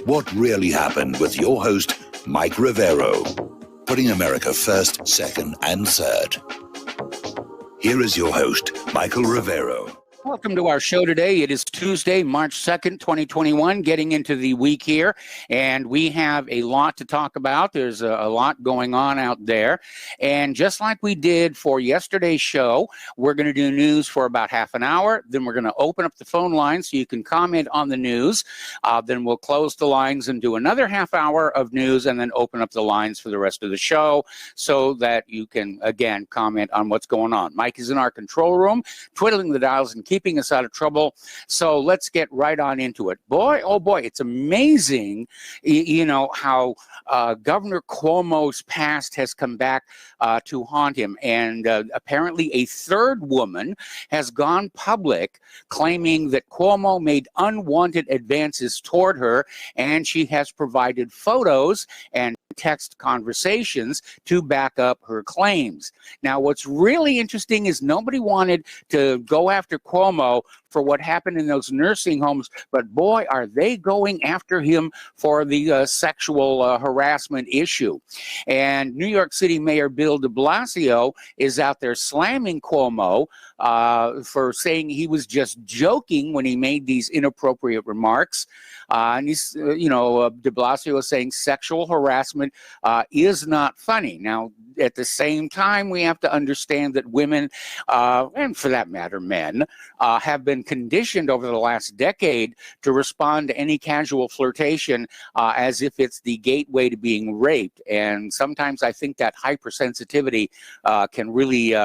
What really happened with your host, Mike Rivero, putting America first, second, and third. Here is your host, Michael Rivero. Welcome to our show today. It is Tuesday, March 2nd, 2021, getting into the week here, and we have a lot to talk about. There's a lot going on out there, and just like we did for yesterday's show, we're going to do news for about half an hour. Then we're going to open up the phone lines so you can comment on the news. Then we'll close the lines and do another half hour of news, and then open up the lines for the rest of the show so that you can, again, comment on what's going on. Mike is in our control room, twiddling the dials and keeping us out of trouble. So let's get right on into it. Boy, oh boy, it's amazing, you know, how Governor Cuomo's past has come back to haunt him. And apparently a third woman has gone public claiming that Cuomo made unwanted advances toward her, and she has provided photos and text conversations to back up her claims. Now, what's really interesting is nobody wanted to go after Cuomo for what happened in those nursing homes, but boy, are they going after him for the sexual harassment issue. And New York City Mayor Bill de Blasio is out there slamming Cuomo for saying he was just joking when he made these inappropriate remarks. And he's, de Blasio is saying sexual harassment is not funny. Now, at the same time, we have to understand that women, and for that matter, men, have been conditioned over the last decade to respond to any casual flirtation as if it's the gateway to being raped. And sometimes I think that hypersensitivity can really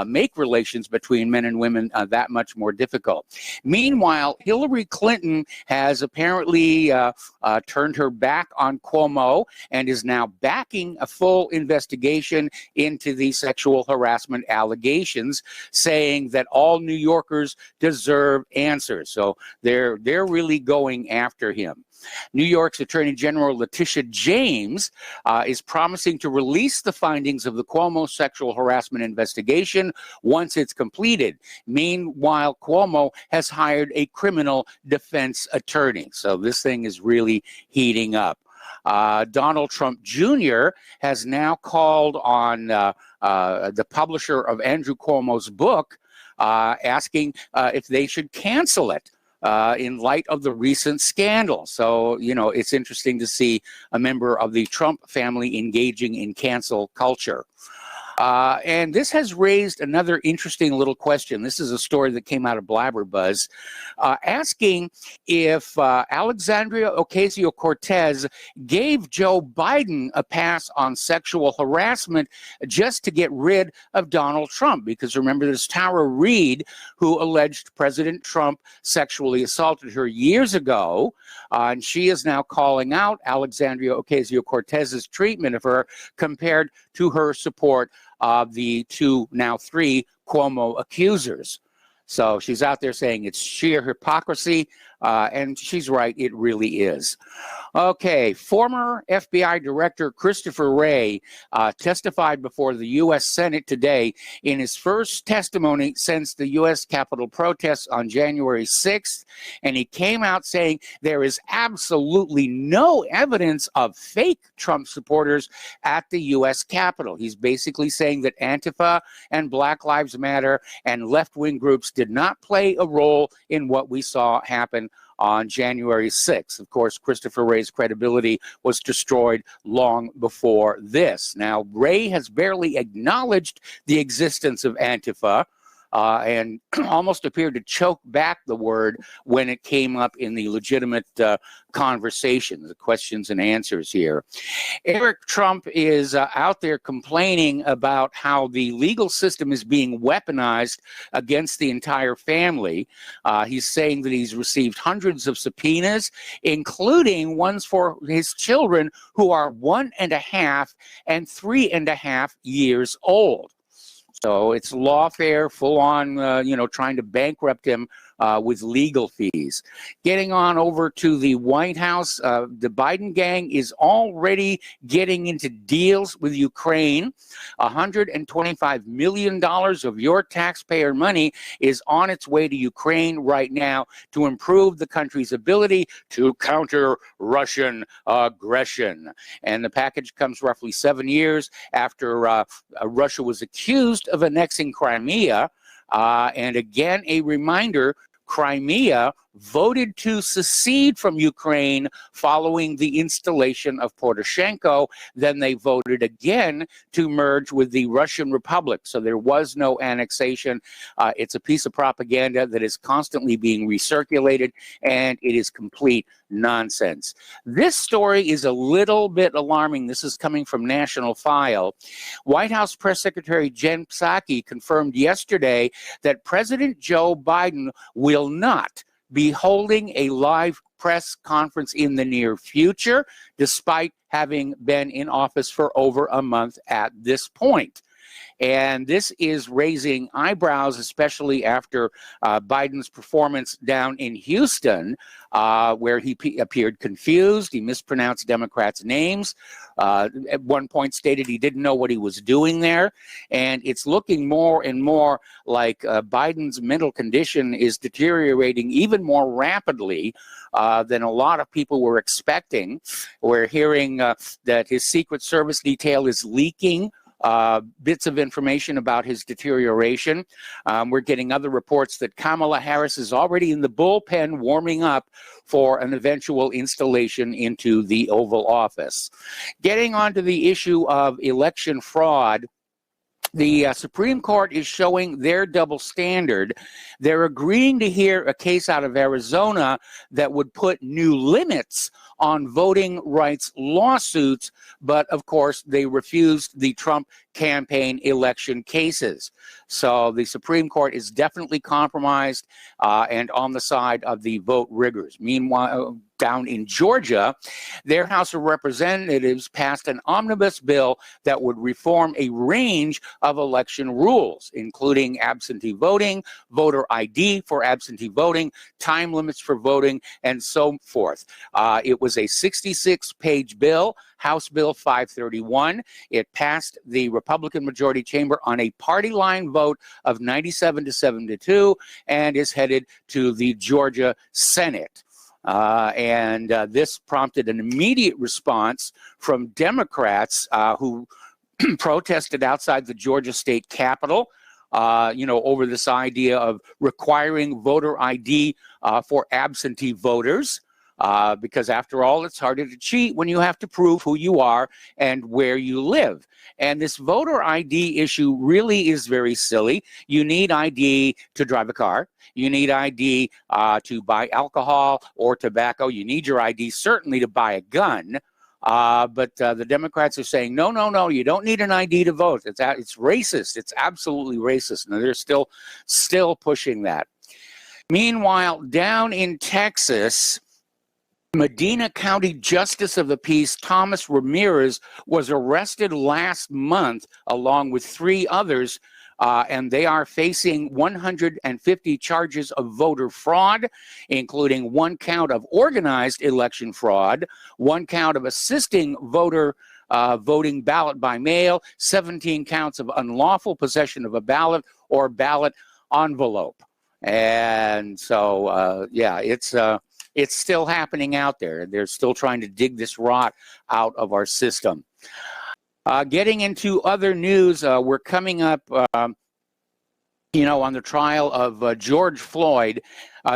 make relations between men and women that much more difficult. Meanwhile, Hillary Clinton has apparently turned her back on Cuomo and is now backing a full investigation into the sexual harassment allegations, saying that all New Yorkers deserve answers. So they're really going after him. New York's Attorney General Letitia James is promising to release the findings of the Cuomo sexual harassment investigation once it's completed. Meanwhile, Cuomo has hired a criminal defense attorney. So this thing is really heating up. Donald Trump Jr. has now called on the publisher of Andrew Cuomo's book, asking if they should cancel it in light of the recent scandal. So, it's interesting to see a member of the Trump family engaging in cancel culture. And this has raised another interesting little question. This is a story that came out of Blabberbuzz, asking if Alexandria Ocasio-Cortez gave Joe Biden a pass on sexual harassment just to get rid of Donald Trump. Because remember, there's Tara Reid, who alleged President Trump sexually assaulted her years ago, and she is now calling out Alexandria Ocasio-Cortez's treatment of her compared to her support of the now three Cuomo accusers. So she's out there saying it's sheer hypocrisy, and she's right, it really is. Okay, former FBI Director Christopher Wray testified before the U.S. Senate today in his first testimony since the U.S. Capitol protests on January 6th, and he came out saying there is absolutely no evidence of fake Trump supporters at the U.S. Capitol. He's basically saying that Antifa and Black Lives Matter and left-wing groups did not play a role in what we saw happen on January 6th. Of course, Christopher Wray's credibility was destroyed long before this. Now, Wray has barely acknowledged the existence of Antifa, and almost appeared to choke back the word when it came up in the legitimate conversation, the questions and answers here. Eric Trump is out there complaining about how the legal system is being weaponized against the entire family. He's saying that he's received hundreds of subpoenas, including ones for his children who are 1.5 and 3.5 years old. So it's lawfare, full on, trying to bankrupt him with legal fees. Getting on over to the White House, the Biden gang is already getting into deals with Ukraine. $125 million of your taxpayer money is on its way to Ukraine right now to improve the country's ability to counter Russian aggression. And the package comes roughly 7 years after Russia was accused of annexing Crimea. And again, a reminder, Crimea voted to secede from Ukraine following the installation of Poroshenko. Then they voted again to merge with the Russian Republic. So there was no annexation. It's a piece of propaganda that is constantly being recirculated, and it is complete nonsense. This story is a little bit alarming. This is coming from National File. White House Press Secretary Jen Psaki confirmed yesterday that President Joe Biden will not be holding a live press conference in the near future, despite having been in office for over a month at this point. And this is raising eyebrows, especially after Biden's performance down in Houston, where he appeared confused. He mispronounced Democrats' names. At one point stated he didn't know what he was doing there. And it's looking more and more like Biden's mental condition is deteriorating even more rapidly than a lot of people were expecting. We're hearing that his Secret Service detail is leaking bits of information about his deterioration. We're getting other reports that Kamala Harris is already in the bullpen warming up for an eventual installation into the Oval Office. Getting on to the issue of election fraud, the Supreme Court is showing their double standard. They're agreeing to hear a case out of Arizona that would put new limits on voting rights lawsuits, but of course they refused the Trump campaign election cases. So the Supreme Court is definitely compromised and on the side of the vote riggers. Meanwhile, down in Georgia, their House of Representatives passed an omnibus bill that would reform a range of election rules, including absentee voting, voter ID for absentee voting, time limits for voting, and so forth. It was a 66-page bill, House Bill 531. It passed the Republican majority chamber on a party line vote of 97 to 72 and is headed to the Georgia Senate. This prompted an immediate response from Democrats who protested outside the Georgia state capitol, over this idea of requiring voter ID for absentee voters. Because after all, it's harder to cheat when you have to prove who you are and where you live. And this voter ID issue really is very silly. You need ID to drive a car. You need ID to buy alcohol or tobacco. You need your ID certainly to buy a gun. But the Democrats are saying, no, you don't need an ID to vote. It's racist. It's absolutely racist. And they're still pushing that. Meanwhile, down in Texas, Medina County Justice of the Peace Thomas Ramirez was arrested last month along with 3 others, and they are facing 150 charges of voter fraud, including 1 count of organized election fraud, 1 count of assisting voter voting ballot by mail, 17 counts of unlawful possession of a ballot or ballot envelope. And so, it's still happening out there. They're still trying to dig this rot out of our system. Getting into other news, we're coming up, on the trial of George Floyd,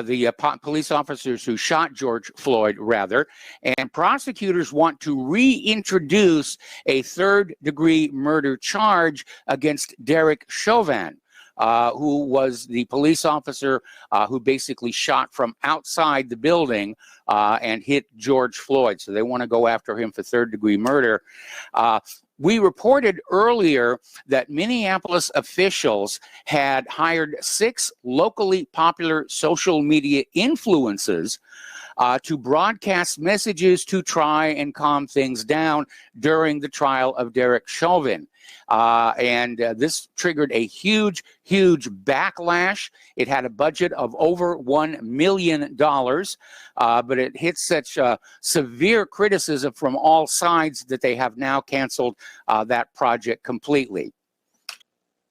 the police officers who shot George Floyd, rather, and prosecutors want to reintroduce a 3rd-degree murder charge against Derek Chauvin. Who was the police officer who basically shot from outside the building and hit George Floyd. So they want to go after him for 3rd-degree murder. We reported earlier that Minneapolis officials had hired 6 locally popular social media influencers to broadcast messages to try and calm things down during the trial of Derek Chauvin. And this triggered a huge backlash. It had a budget of over $1 million, but it hit such severe criticism from all sides that they have now canceled that project completely.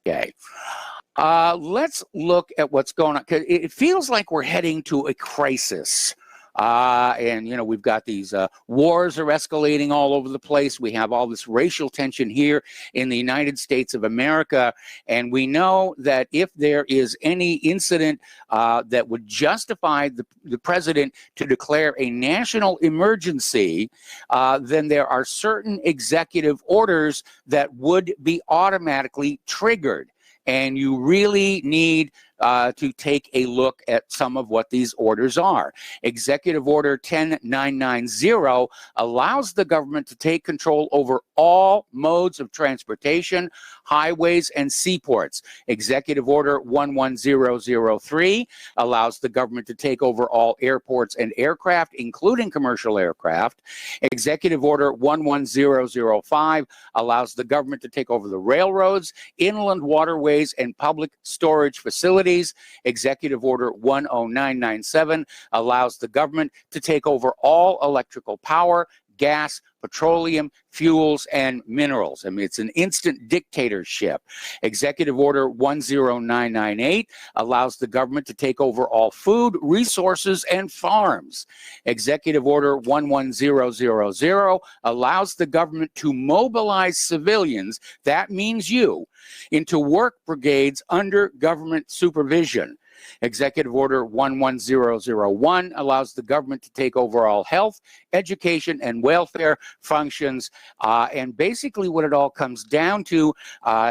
Okay. Let's look at what's going on. It feels like we're heading to a crisis. And, you know, we've got these wars are escalating all over the place. We have all this racial tension here in the United States of America. And we know that if there is any incident that would justify the president to declare a national emergency, then there are certain executive orders that would be automatically triggered. And you really need to take a look at some of what these orders are. Executive Order 10990 allows the government to take control over all modes of transportation, highways, and seaports. Executive Order 11003 allows the government to take over all airports and aircraft, including commercial aircraft. Executive Order 11005 allows the government to take over the railroads, inland waterways, and public storage facilities. Executive Order 10997 allows the government to take over all electrical power, gas, petroleum, fuels, and minerals. I mean, it's an instant dictatorship. Executive Order 10998 allows the government to take over all food, resources, and farms. Executive Order 11000 allows the government to mobilize civilians, that means you, into work brigades under government supervision. Executive Order 11001 allows the government to take over all health, education, and welfare functions. And basically what it all comes down to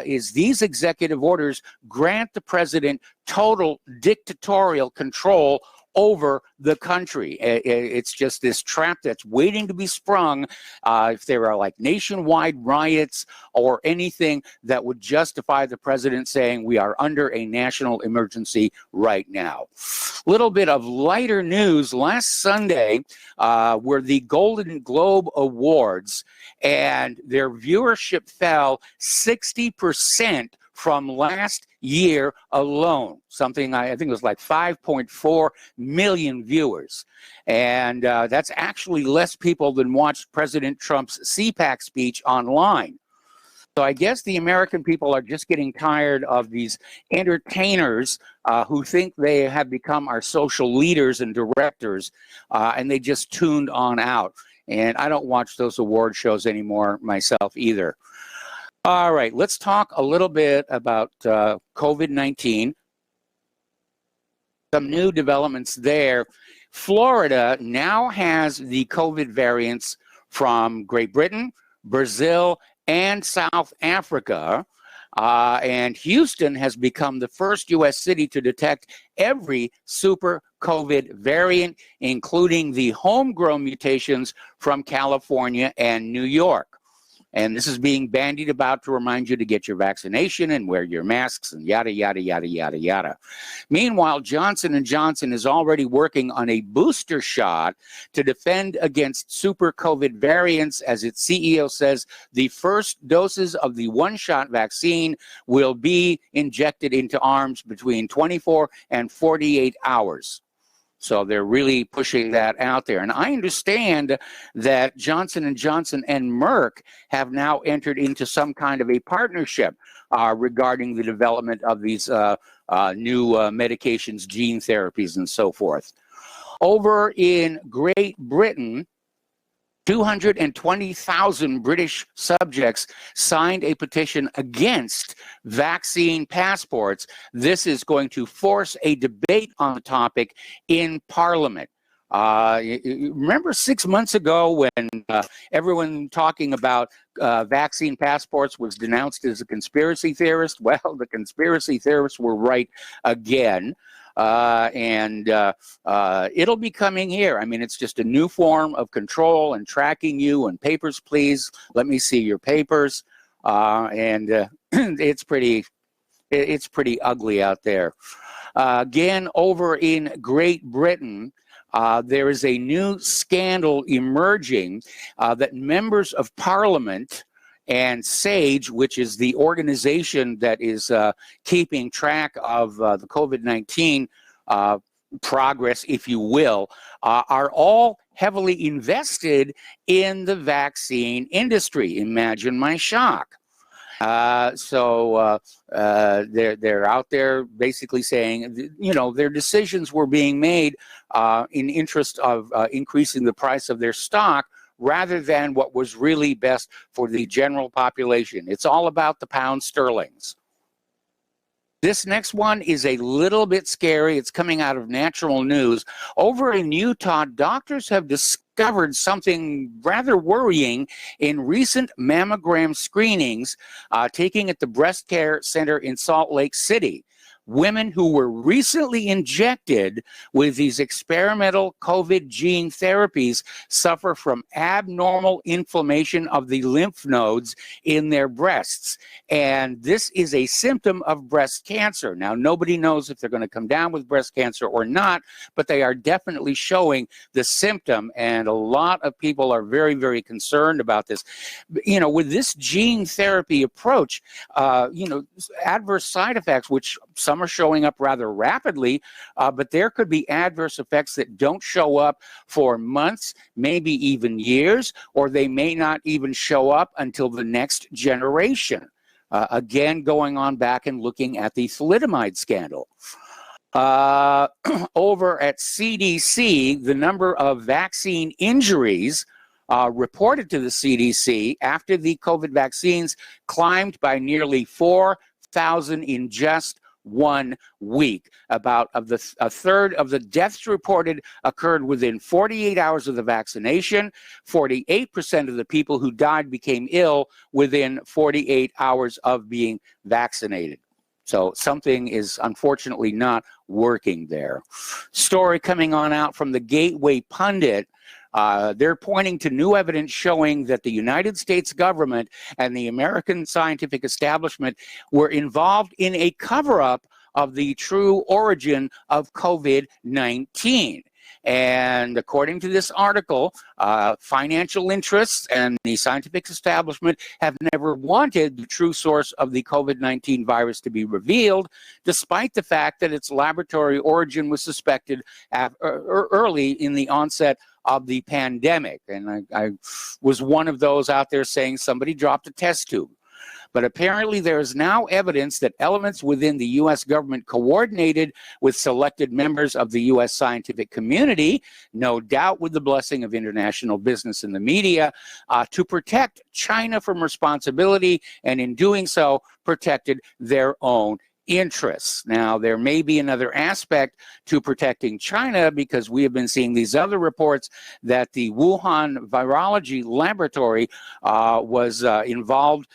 is these executive orders grant the president total dictatorial control over the country. It's just this trap that's waiting to be sprung if there are like nationwide riots or anything that would justify the president saying we are under a national emergency right now. Little bit of lighter news. Last Sunday were the Golden Globe Awards, and their viewership fell 60% from last year alone. Something I think it was like 5.4 million viewers. And that's actually less people than watched President Trump's CPAC speech online. So I guess the American people are just getting tired of these entertainers who think they have become our social leaders and directors, and they just tuned on out. And I don't watch those award shows anymore myself either. All right, let's talk a little bit about COVID-19. Some new developments there. Florida now has the COVID variants from Great Britain, Brazil, and South Africa. And Houston has become the first U.S. city to detect every super COVID variant, including the homegrown mutations from California and New York. And this is being bandied about to remind you to get your vaccination and wear your masks and yada, yada, yada, yada, yada. Meanwhile, Johnson & Johnson is already working on a booster shot to defend against super COVID variants. As its CEO says, the first doses of the one-shot vaccine will be injected into arms between 24 and 48 hours. So they're really pushing that out there. And I understand that Johnson & Johnson and Merck have now entered into some kind of a partnership regarding the development of these new medications, gene therapies, and so forth. Over in Great Britain, 220,000 British subjects signed a petition against vaccine passports. This is going to force a debate on the topic in Parliament. Remember 6 months ago when everyone talking about vaccine passports was denounced as a conspiracy theorist? Well, the conspiracy theorists were right again. And it'll be coming here. I mean, it's just a new form of control and tracking you. And papers, please, let me see your papers. And it's pretty ugly out there. Again, over in Great Britain, there is a new scandal emerging that members of Parliament and SAGE, which is the organization that is keeping track of the COVID-19 progress, if you will, are all heavily invested in the vaccine industry. Imagine my shock. So they're out there basically saying, you know, their decisions were being made in interest of increasing the price of their stock rather than what was really best for the general population. It's all about the pound sterlings. This next one is a little bit scary. It's coming out of Natural News. Over in Utah, doctors have discovered something rather worrying in recent mammogram screenings taken at the Breast Care Center in Salt Lake City. Women who were recently injected with these experimental COVID gene therapies suffer from abnormal inflammation of the lymph nodes in their breasts. And this is a symptom of breast cancer. Now, nobody knows if they're going to come down with breast cancer or not, but they are definitely showing the symptom. And a lot of people are very, very concerned about this. You know, with this gene therapy approach, you know, adverse side effects, which some are showing up rather rapidly, but there could be adverse effects that don't show up for months, maybe even years, or they may not even show up until the next generation. Again, going on back and looking at the thalidomide scandal. Over at CDC, the number of vaccine injuries reported to the CDC after the COVID vaccines climbed by nearly 4,000 in just 1 week. About a third of the deaths reported occurred within 48 hours of the vaccination. 48% of the people who died became ill within 48 hours of being vaccinated. So something is unfortunately not working there. Story coming on out from the Gateway Pundit. They're pointing to new evidence showing that the United States government and the American scientific establishment were involved in a cover-up of the true origin of COVID-19. And according to this article, financial interests and the scientific establishment have never wanted the true source of the COVID-19 virus to be revealed, despite the fact that its laboratory origin was suspected early in the onset of the pandemic. And I was one of those out there saying somebody dropped a test tube. But apparently there is now evidence that elements within the U.S. government coordinated with selected members of the U.S. scientific community, no doubt with the blessing of international business and the media, to protect China from responsibility, and in doing so, protected their own interests. Now, there may be another aspect to protecting China, because we have been seeing these other reports that the Wuhan Virology Laboratory was involved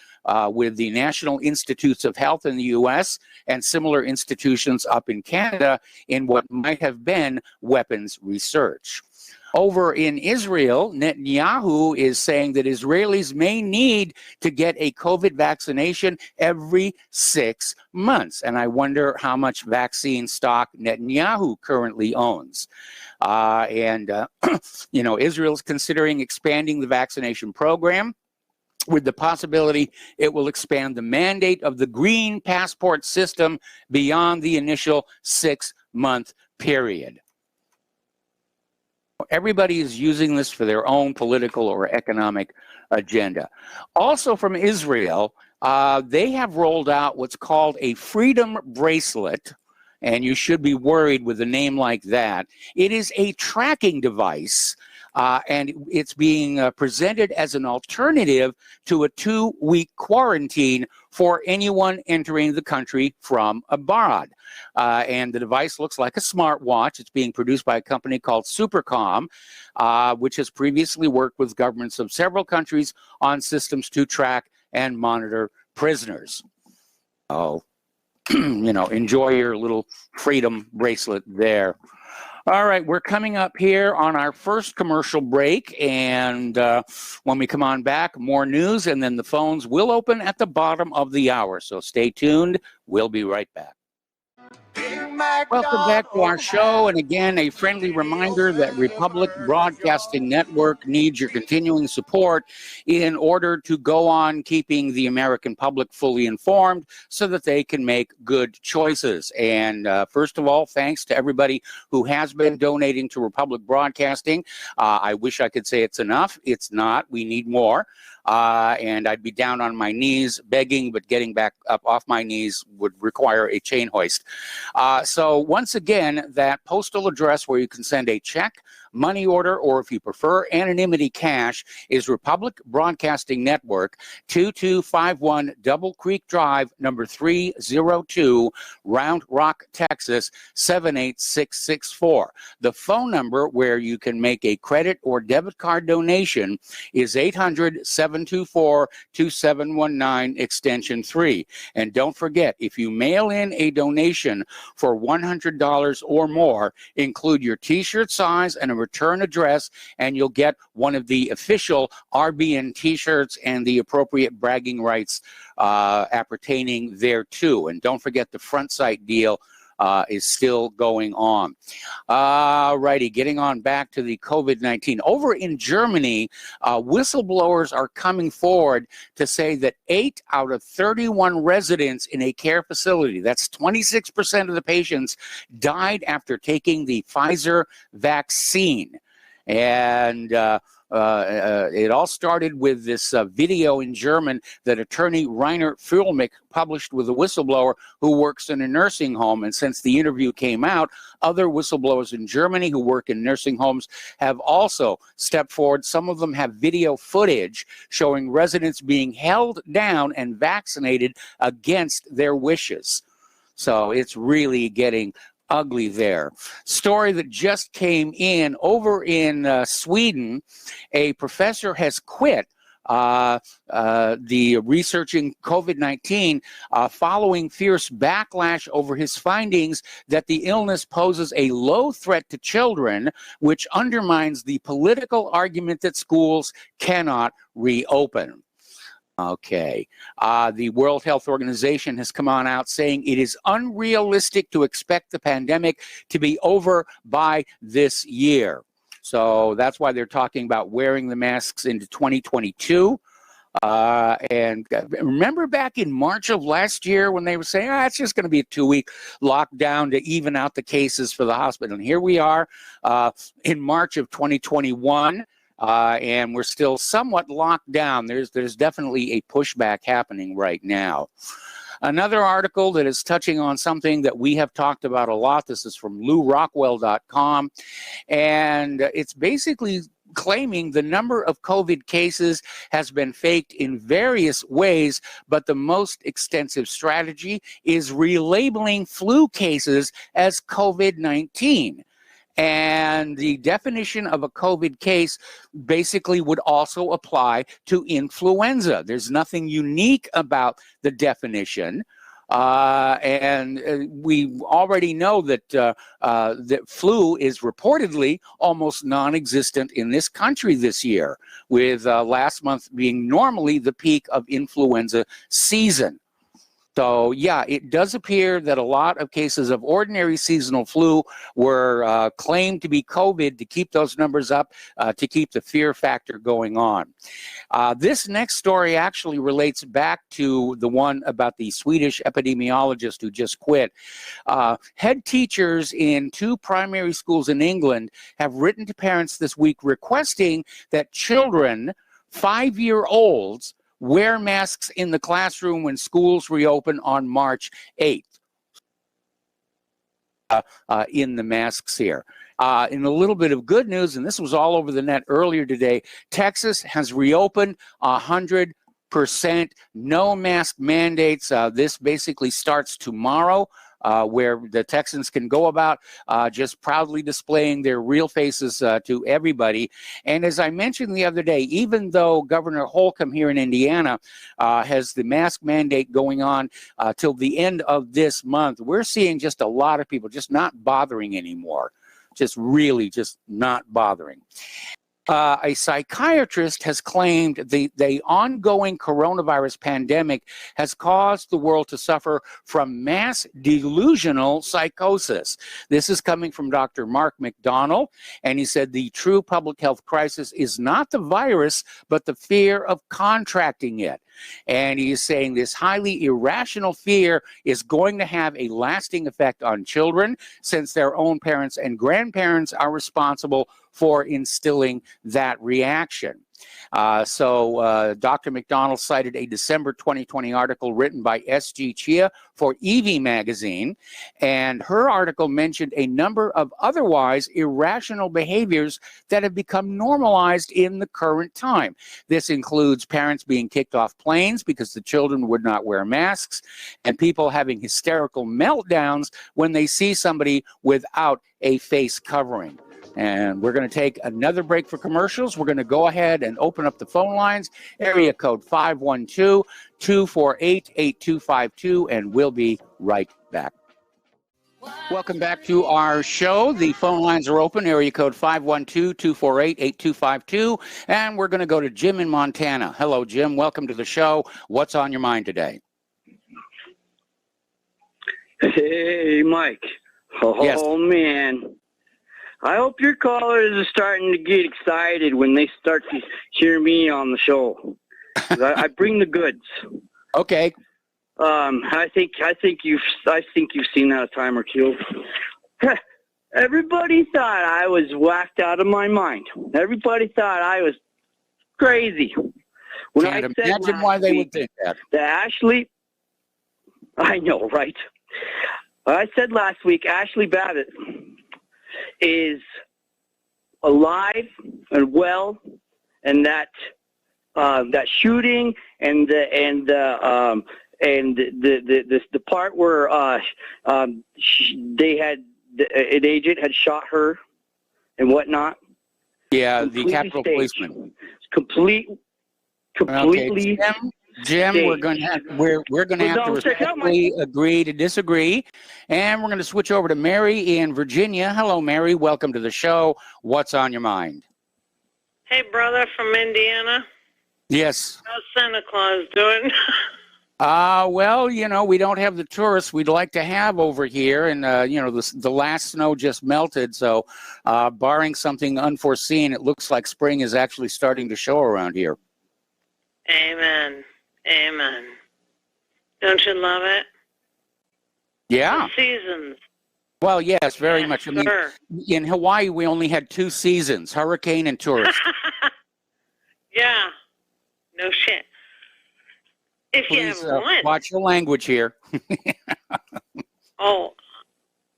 with the National Institutes of Health in the U.S. and similar institutions up in Canada in what might have been weapons research. Over in Israel, Netanyahu is saying that Israelis may need to get a COVID vaccination every 6 months. And I wonder how much vaccine stock Netanyahu currently owns. You know, Israel's considering expanding the vaccination program, with the possibility it will expand the mandate of the green passport system beyond the initial 6-month period. Everybody is using this for their own political or economic agenda. Also from Israel, they have rolled out what's called a freedom bracelet, and you should be worried with a name like that. It is a tracking device, and it's being presented as an alternative to a 2-week quarantine for anyone entering the country from abroad. And the device looks like a smartwatch. It's being produced by a company called Supercom, which has previously worked with governments of several countries on systems to track and monitor prisoners. Oh, you know, enjoy your little freedom bracelet there. All right, we're coming up here on our first commercial break, and when we come on back, more news, and then the phones will open at the bottom of the hour. So stay tuned. We'll be right back. Welcome back to our show. And again, a friendly reminder that Republic Broadcasting Network needs your continuing support in order to go on keeping the American public fully informed so that they can make good choices. And first of all, thanks to everybody who has been donating to Republic Broadcasting. I wish I could say it's enough. It's not. We need more. And I'd be down on my knees begging, but getting back up off my knees would require a chain hoist. So once again, that postal address where you can send a check, money order, or if you prefer anonymity cash is Republic Broadcasting Network, 2251 Double Creek Drive, number 302, Round Rock, Texas, 78664. The phone number where you can make a credit or debit card donation is 800-724-2719, extension 3. And don't forget, if you mail in a donation for $100 or more, include your t-shirt size and a return address, and you'll get one of the official RBN t-shirts and the appropriate bragging rights appertaining thereto. And don't forget the front site deal is still going on. Righty, getting on back to the COVID-19. Over in Germany, whistleblowers are coming forward to say that 8 out of 31 residents in a care facility, that's 26% of the patients, died after taking the Pfizer vaccine. And it all started with this video in German that attorney Rainer Fuhrlich published with a whistleblower who works in a nursing home. And since the interview came out, other whistleblowers in Germany who work in nursing homes have also stepped forward. Some of them have video footage showing residents being held down and vaccinated against their wishes. So it's really getting ugly there. Story that just came in over in Sweden. A professor has quit the researching COVID-19 following fierce backlash over his findings that the illness poses a low threat to children, which undermines the political argument that schools cannot reopen. Okay. The World Health Organization has come on out saying it is unrealistic to expect the pandemic to be over by this year. So that's why they're talking about wearing the masks into 2022. And remember back in March of last year when they were saying, it's just going to be a 2-week lockdown to even out the cases for the hospital. And here we are in March of 2021. And we're still somewhat locked down. There's definitely a pushback happening right now. Another article that is touching on something that we have talked about a lot. This is from LouRockwell.com. And it's basically claiming the number of COVID cases has been faked in various ways, but the most extensive strategy is relabeling flu cases as COVID-19. And the definition of a COVID case basically would also apply to influenza. There's nothing unique about the definition. And we already know that that flu is reportedly almost non-existent in this country this year, with last month being normally the peak of influenza season. So, yeah, it does appear that a lot of cases of ordinary seasonal flu were claimed to be COVID to keep those numbers up, to keep the fear factor going on. This next story actually relates back to the one about the Swedish epidemiologist who just quit. Head teachers in 2 primary schools in England have written to parents this week requesting that children, 5-year-olds, wear masks in the classroom when schools reopen on March 8th. In the masks here. In a little bit of good news, and this was all over the net earlier today, Texas has reopened 100%, no mask mandates. This basically starts tomorrow. Where the Texans can go about just proudly displaying their real faces to everybody. And as I mentioned the other day, even though Governor Holcomb here in Indiana has the mask mandate going on till the end of this month, we're seeing just a lot of people just not bothering anymore, just really just not bothering. A psychiatrist has claimed the ongoing coronavirus pandemic has caused the world to suffer from mass delusional psychosis. This is coming from Dr. Mark McDonald, and he said the true public health crisis is not the virus, but the fear of contracting it. And he's saying this highly irrational fear is going to have a lasting effect on children, since their own parents and grandparents are responsible for instilling that reaction. Dr. McDonald cited a December 2020 article written by S.G. Chia for EV Magazine, and her article mentioned a number of otherwise irrational behaviors that have become normalized in the current time. This includes parents being kicked off planes because the children would not wear masks, and people having hysterical meltdowns when they see somebody without a face covering. And we're going to take another break for commercials. We're going to go ahead and open up the phone lines, area code 512-248-8252, and we'll be right back. Welcome back to our show. The phone lines are open, area code 512-248-8252, and we're going to go to Jim in Montana. Hello, Jim. Welcome to the show. What's on your mind today? Hey, Mike. Oh, yes. Man. I hope your callers are starting to get excited when they start to hear me on the show. I bring the goods. Okay. I think you've seen that a time or two. Everybody thought I was whacked out of my mind. Everybody thought I was crazy. When Can't imagine why they would think that. Ashley, I know, right? I said last week, Ashley Babbitt is alive and well, and that shooting and the part where they had an agent had shot her and whatnot. Yeah, the Capitol policeman. Completely. Okay, Jim, we're going to have to respectfully agree to disagree, and we're going to switch over to Mary in Virginia. Hello, Mary. Welcome to the show. What's on your mind? Hey, brother from Indiana. Yes. How's Santa Claus doing? Well, we don't have the tourists we'd like to have over here, and the last snow just melted, so barring something unforeseen, it looks like spring is actually starting to show around here. Amen. Amen. Don't you love it? Yeah. The seasons. Well, yes, very much. I mean, sir. In Hawaii, we only had 2 seasons, hurricane and tourist. Yeah. No shit. If Please, you have one. watch your language here. Oh,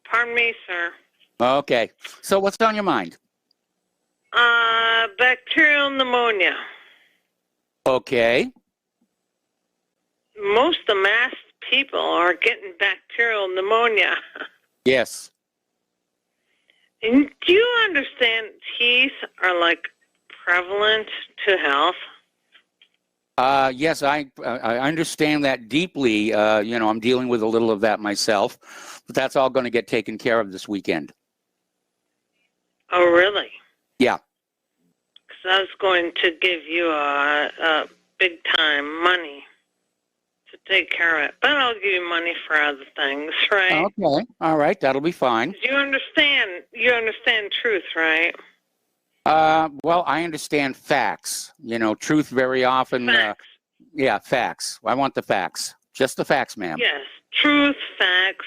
pardon me, sir. Okay. So what's on your mind? Bacterial pneumonia. Okay. Most of the masked people are getting bacterial pneumonia. Yes. And do you understand teeth are like prevalent to health? Yes, I understand that deeply. I'm dealing with a little of that myself, but that's all going to get taken care of this weekend. Oh, really? Yeah. Because I was going to give you a big time money to take care of it, but I'll give you money for other things, right? Okay. All right. That'll be fine. You understand truth, right? Well, I understand facts. Truth very often. Facts. Yeah, facts. I want the facts. Just the facts, ma'am. Yes. Truth, facts.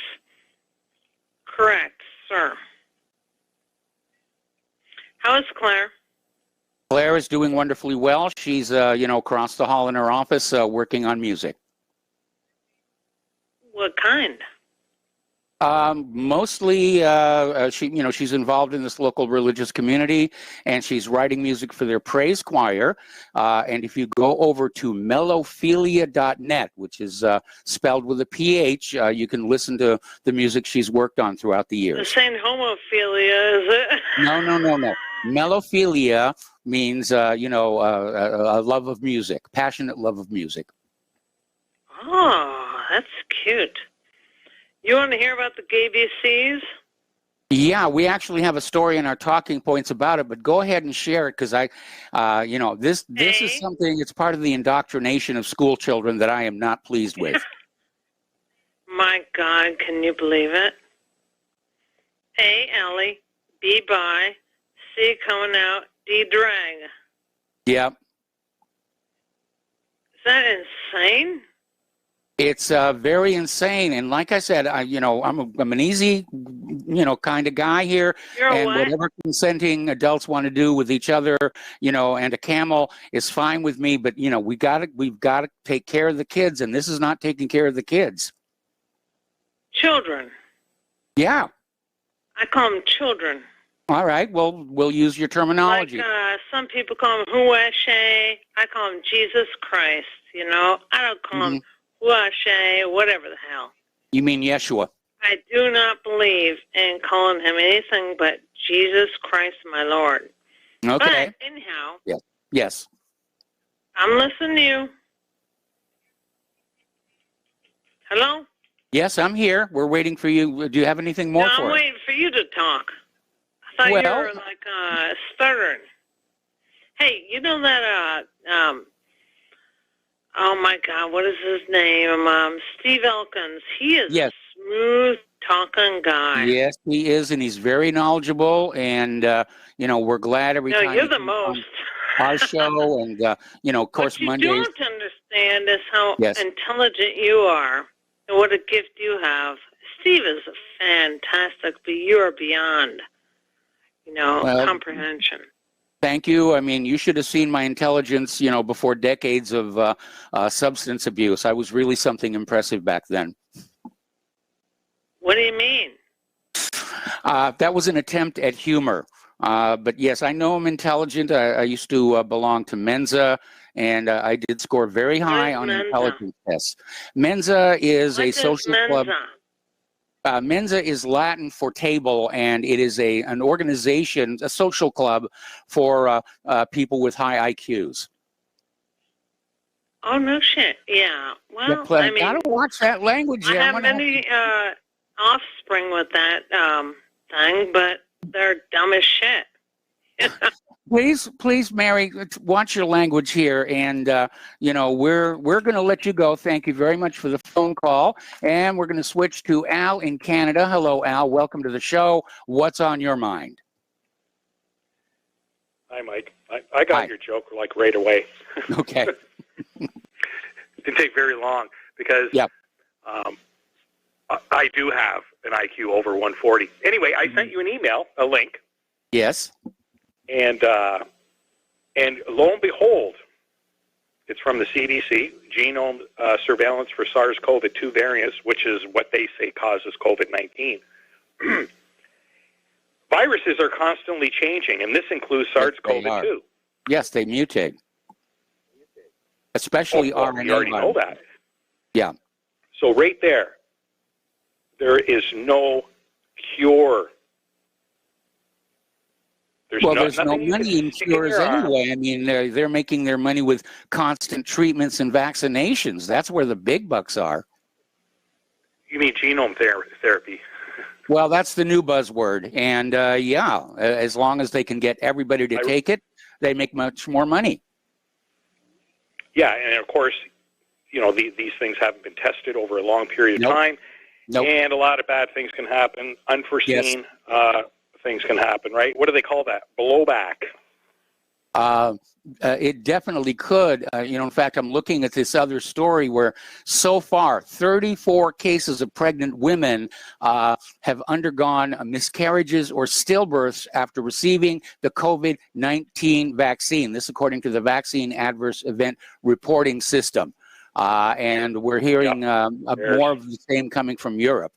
Correct, sir. How is Claire? Claire is doing wonderfully well. She's, across the hall in her office working on music. What kind? Mostly, she's involved in this local religious community, and she's writing music for their praise choir. And if you go over to mellophilia.net, which is spelled with a PH, you can listen to the music she's worked on throughout the years. This ain't homophilia, is it? No. Mellophilia means, a love of music, passionate love of music. Oh, that's cute. You want to hear about the gay BCs? Yeah, we actually have a story in our talking points about it, but go ahead and share it because this is something. It's part of the indoctrination of school children that I am not pleased with. My God, can you believe it? A, Ellie, B, bi, C, coming out, D, drag. Yep. Is that insane? It's very insane, and like I said, I'm an easy, kind of guy here, and whatever consenting adults want to do with each other, and a camel is fine with me. But we've got to take care of the kids, and this is not taking care of the kids. Children. Yeah. I call them children. All right. Well, we'll use your terminology. Like some people call him Huashe. I call him Jesus Christ. I don't call him Huashe, whatever the hell. You mean Yeshua? I do not believe in calling him anything but Jesus Christ, my Lord. Okay. But anyhow. Yeah. Yes. I'm listening to you. Hello? Yes, I'm here. We're waiting for you. Do you have anything more for us? I'm waiting for you to talk. I thought you were like stuttering. Hey, you know that oh my God, what is his name? Steve Elkins. He is a smooth talking guy. Yes, he is, and he's very knowledgeable. And we're glad every time. You're the most. Our show, and of course, Mondays. What you don't understand is how intelligent you are and what a gift you have. Steve is fantastic, but you are beyond, comprehension. Thank you. I mean, you should have seen my intelligence, before decades of substance abuse. I was really something impressive back then. What do you mean? That was an attempt at humor. But yes, I know I'm intelligent. I used to belong to Mensa, and I did score very high on intelligence tests. Mensa is a social club. Mensa is Latin for table, and it is an organization, a social club for people with high IQs. Oh, no shit. Yeah. Well, I mean, gotta watch that language. I have many offspring with that thing, but they're dumb as shit. Please, Mary, watch your language here, and we're going to let you go. Thank you very much for the phone call, and we're going to switch to Al in Canada. Hello, Al. Welcome to the show. What's on your mind? Hi, Mike. I got your joke like right away. Okay. Didn't take very long because I do have an IQ over 140. Anyway, I sent you an email, a link. Yes. And lo and behold, it's from the CDC, genome surveillance for SARS-CoV-2 variants, which is what they say causes COVID-19. Viruses are constantly changing, and this includes SARS-CoV-2. Yes, they mutate. Especially RNA. You already know that. Yeah. So right there is no cure. There's no money in cures anyway. I mean, they're making their money with constant treatments and vaccinations. That's where the big bucks are. You mean genome therapy? Well, that's the new buzzword. And as long as they can get everybody to take it, they make much more money. Yeah, and of course, these things haven't been tested over a long period of time. Nope. And a lot of bad things can happen, unforeseen things can happen, right? What do they call that? Blowback. It definitely could. In fact, I'm looking at this other story where so far 34 cases of pregnant women have undergone miscarriages or stillbirths after receiving the COVID-19 vaccine. This according to the Vaccine Adverse Event Reporting System. And we're hearing more of the same coming from Europe.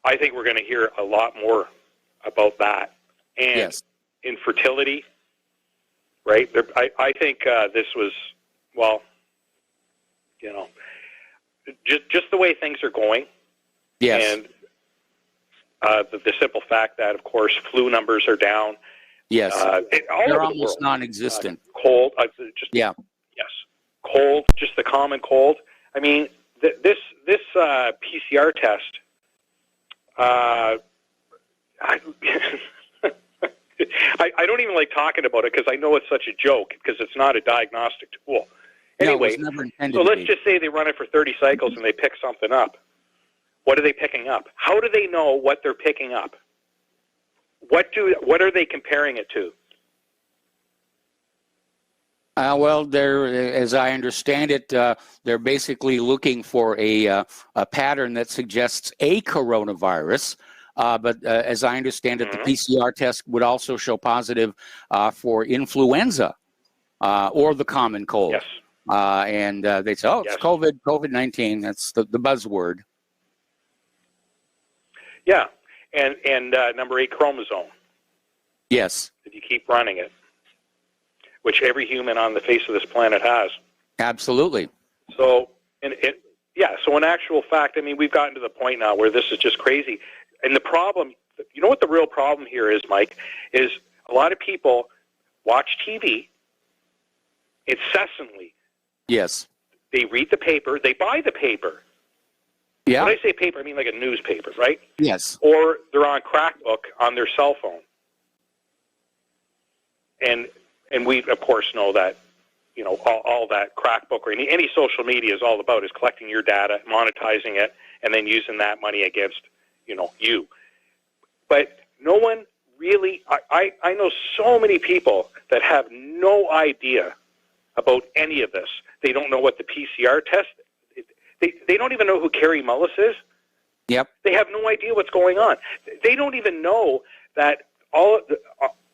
I think we're going to hear a lot more about that. And infertility, right? I think this was, just the way things are going. Yes. And the simple fact that, of course, flu numbers are down. Yes. They're almost non-existent. Cold. Yes. Cold, just the common cold. I mean, this PCR test, I don't even like talking about it because I know it's such a joke because it's not a diagnostic tool. Anyway, no, it was never intended so to let's be. just say they run it for 30 cycles and they pick something up. What are they picking up? How do they know what they're picking up? What are they comparing it to? Well, as I understand it, they're basically looking for a pattern that suggests a coronavirus. But as I understand it, the PCR test would also show positive for influenza or the common cold. Yes. And they say, oh, it's Yes. COVID-19. That's the buzzword. Yeah, and number 8 chromosome. Yes. If you keep running it, which every human on the face of this planet has. Absolutely. So, so in actual fact, I mean, we've gotten to the point now where this is just crazy. And the problem, you know what the real problem here is, Mike, is a lot of people watch TV incessantly. Yes. They read the paper. They buy the paper. Yeah. When I say paper, I mean like a newspaper, right? Yes. Or they're on Crackbook on their cell phone. And we, of course, know that, you know, all that Crackbook or any social media is all about is collecting your data, monetizing it, and then using that money against, you. But no one really, I know so many people that have no idea about any of this. They don't know what the PCR test, they don't even know who Carrie Mullis is. Yep. They have no idea what's going on. They don't even know that all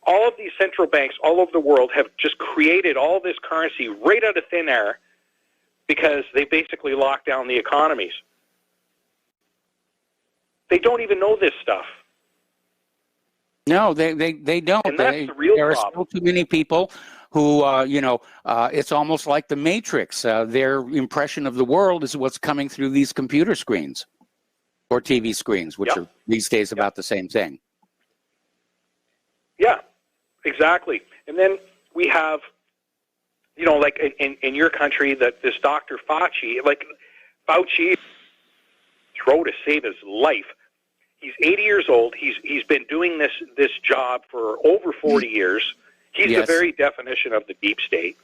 of these central banks all over the world have just created all this currency right out of thin air because they basically locked down the economies. They don't even know this stuff. No, they don't. And that's the real there are problem. still too many people who, it's almost like the Matrix. Their impression of the world is what's coming through these computer screens or TV screens, which are these days about the same thing. Yeah, exactly. And then we have, like in your country, that this Dr. Fauci, throw to save his life. He's 80 years old. He's been doing this job for over 40 years. He's the very definition of the deep state.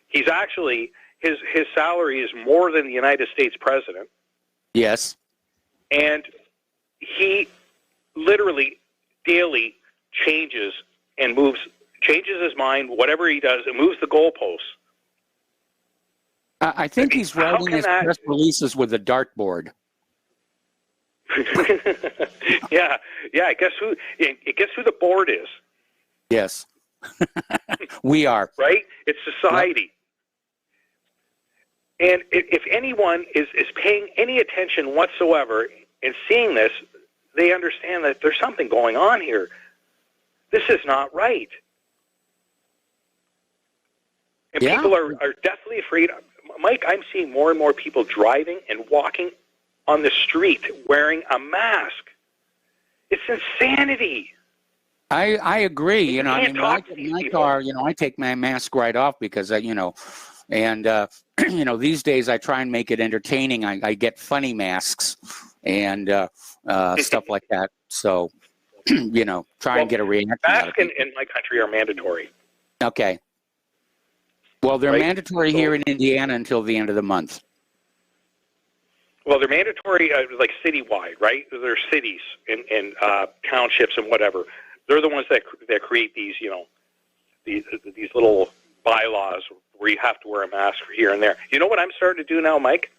He's actually, his salary is more than the United States president. Yes. And he literally daily changes his mind, whatever he does, and moves the goalposts. I think he's writing his press releases with a dartboard. yeah. Guess who the board is? Yes. We are. Right? It's society. Yep. And if anyone is paying any attention whatsoever and seeing this, they understand that there's something going on here. This is not right. And people are definitely afraid. Mike, I'm seeing more and more people driving and walking on the street wearing a mask. It's insanity. I agree. You I mean, when I get in my car, I take my mask right off because, these days I try and make it entertaining. I get funny masks and stuff like that. So, try and get a reaction. Masks in my country are mandatory. Okay. Well, they're mandatory here in Indiana until the end of the month. Well, they're mandatory, like citywide, right? They're cities and townships and whatever. They're the ones that create these, these little bylaws where you have to wear a mask here and there. You know what I'm starting to do now, Mike?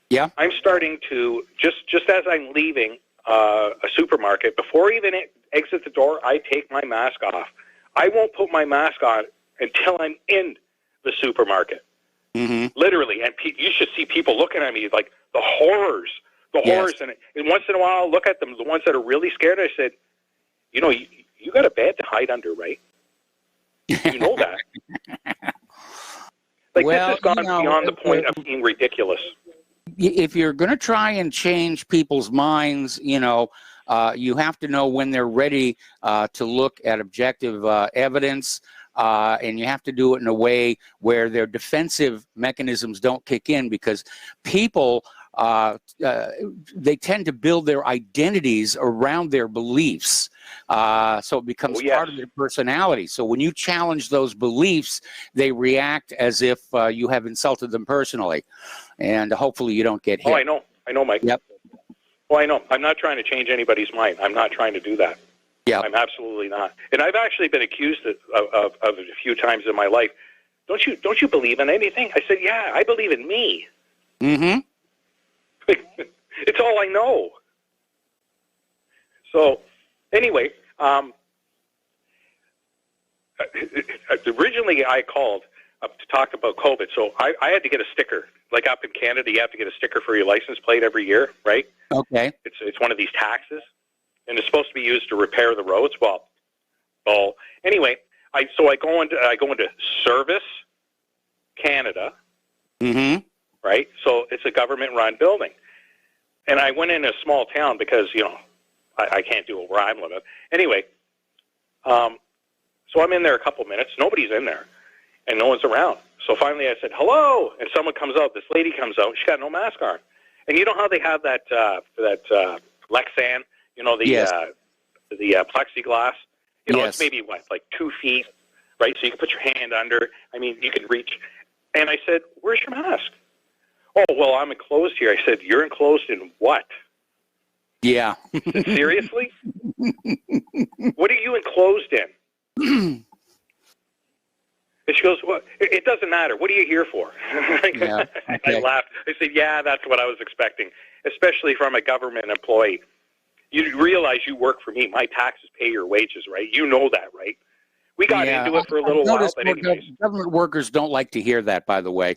Yeah. I'm starting to just as I'm leaving a supermarket, before I even exit the door, I take my mask off. I won't put my mask on until I'm in the supermarket. Mm-hmm. Literally, and you should see people looking at me like the horrors. And once in a while, I'll look at them, the ones that are really scared. I said, you got a bed to hide under, right? You know that. This has gone beyond the point of being ridiculous. If you're going to try and change people's minds, you have to know when they're ready to look at objective evidence. And you have to do it in a way where their defensive mechanisms don't kick in, because people they tend to build their identities around their beliefs. So it becomes part of their personality. So when you challenge those beliefs, they react as if you have insulted them personally. And hopefully you don't get hit. Oh, I know, Mike. Yep. Well, I know. I'm not trying to change anybody's mind. I'm not trying to do that. Yeah. I'm absolutely not. And I've actually been accused of it a few times in my life. Don't you believe in anything? I said, yeah, I believe in me. Mm-hmm. It's all I know. So, anyway, originally I called to talk about COVID. So I had to get a sticker. Like up in Canada, you have to get a sticker for your license plate every year, right? Okay. It's one of these taxes, and it's supposed to be used to repair the roads. Well, anyway, I go into Service Canada, Mm-hmm. right? So it's a government-run building, and I went in a small town because I can't do it where I'm living. Anyway, so I'm in there a couple minutes. Nobody's in there, and no one's around. So finally I said, hello, and someone comes out. This lady comes out. She's got no mask on. And you know how they have that Lexan, the plexiglass? It's maybe, like 2 feet, right? So you can put your hand under. I mean, you can reach. And I said, where's your mask? Oh, well, I'm enclosed here. I said, you're enclosed in what? Yeah. I said, seriously? What are you enclosed in? And she goes, well, it doesn't matter. What are you here for? Yeah. Okay. I laughed. I said, yeah, that's what I was expecting, especially from a government employee. You realize you work for me. My taxes pay your wages, right? You know that, right? We got into it for a little while, but anyways. Government workers don't like to hear that, by the way.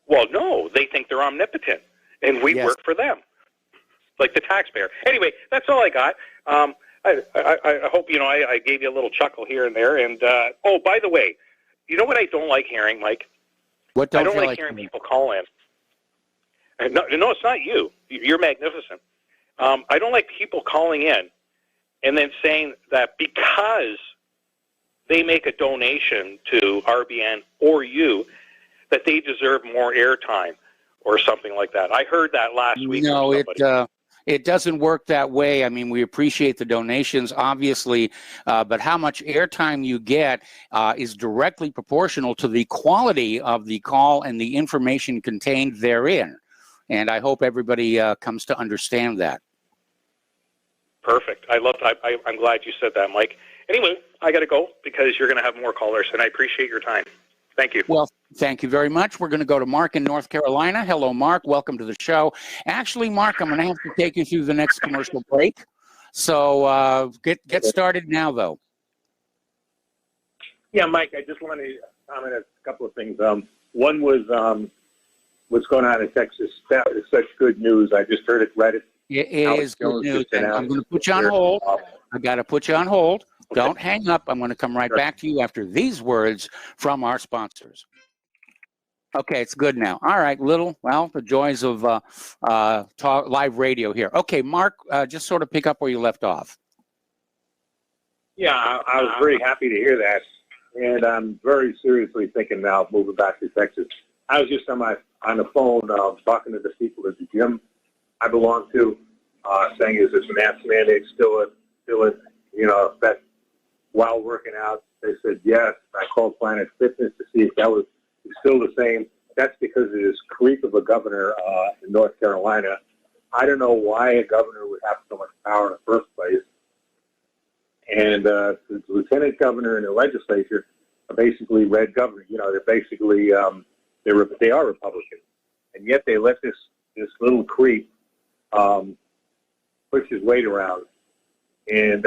Well, no, they think they're omnipotent, and we work for them, like the taxpayer. Anyway, that's all I got. I hope, I gave you a little chuckle here and there. And, oh, by the way, you know what I don't like hearing, Mike? What don't I don't you like hearing people call in. No, it's not you. You're magnificent. I don't like people calling in and then saying that because they make a donation to RBN or you, that they deserve more airtime or something like that. I heard that last week. No, it doesn't work that way. I mean, we appreciate the donations, obviously, but how much airtime you get is directly proportional to the quality of the call and the information contained therein. And I hope everybody comes to understand that. Perfect. I'm glad you said that, Mike. Anyway, I got to go because you're going to have more callers, and I appreciate your time. Thank you. Well, thank you very much. We're going to go to Mark in North Carolina. Hello, Mark. Welcome to the show. Actually, Mark, I'm going to have to take you through the next commercial break. So get started now, though. Yeah, Mike, I just want to comment on a couple of things. One was what's going on in Texas. That is such good news. I just heard it, read it. It is good news. And I'm going to put you on hold. I got to put you on hold. Okay. Don't hang up. I'm going to come right back to you after these words from our sponsors. Okay, it's good now. All right, the joys of live radio here. Okay, Mark, just sort of pick up where you left off. Yeah, I was very happy to hear that, and I'm very seriously thinking now of moving back to Texas. I was just on the phone talking to the people at the gym I belong to, saying, is this mask mandate still in effect while working out? They said yes. I called Planet Fitness to see if that was still the same. That's because of this creep of a governor in North Carolina. I don't know why a governor would have so much power in the first place. And the lieutenant governor and the legislature are basically red governors. They're basically they are Republican, and yet they let this little creep push his weight around. And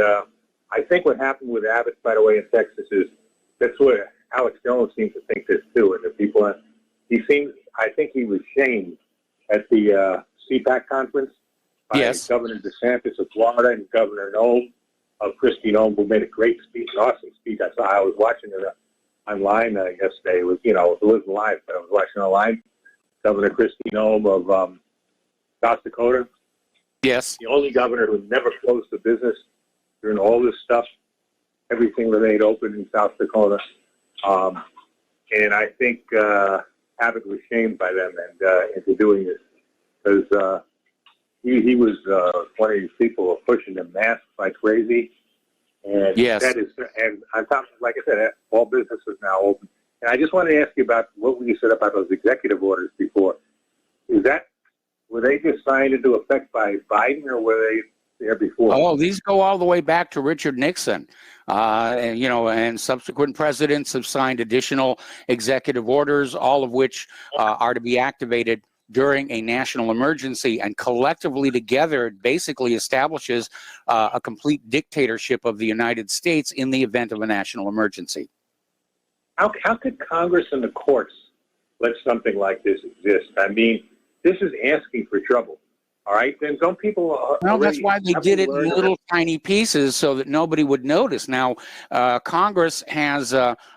I think what happened with Abbott, by the way, in Texas is that's what Alex Jones seems to think this too. And the people, I think he was shamed at the CPAC conference by Governor DeSantis of Florida and Governor Noem of Kristi Noem, who made a great speech, an awesome speech. I was watching it online yesterday. It wasn't live, but I was watching online. Governor Kristi Noem of South Dakota. Yes. The only governor who never closed the business during all this stuff. Everything remained open in South Dakota. And I think Abbott was shamed by them and into doing this because he was one of these people who were pushing the masks like crazy. And Yes. that is, and on top, like I said, all businesses now open. And I just wanted to ask you about what you said about those executive orders before. Were they just signed into effect by Biden, or were they there before? Oh, these go all the way back to Richard Nixon. And, and subsequent presidents have signed additional executive orders, all of which are to be activated during a national emergency, and collectively together it basically establishes a complete dictatorship of the United States in the event of a national emergency. How could Congress and the courts let something like this exist? I mean, this is asking for trouble. All right, then don't people... Well, that's why they did it in little tiny pieces so that nobody would notice. Now, Congress has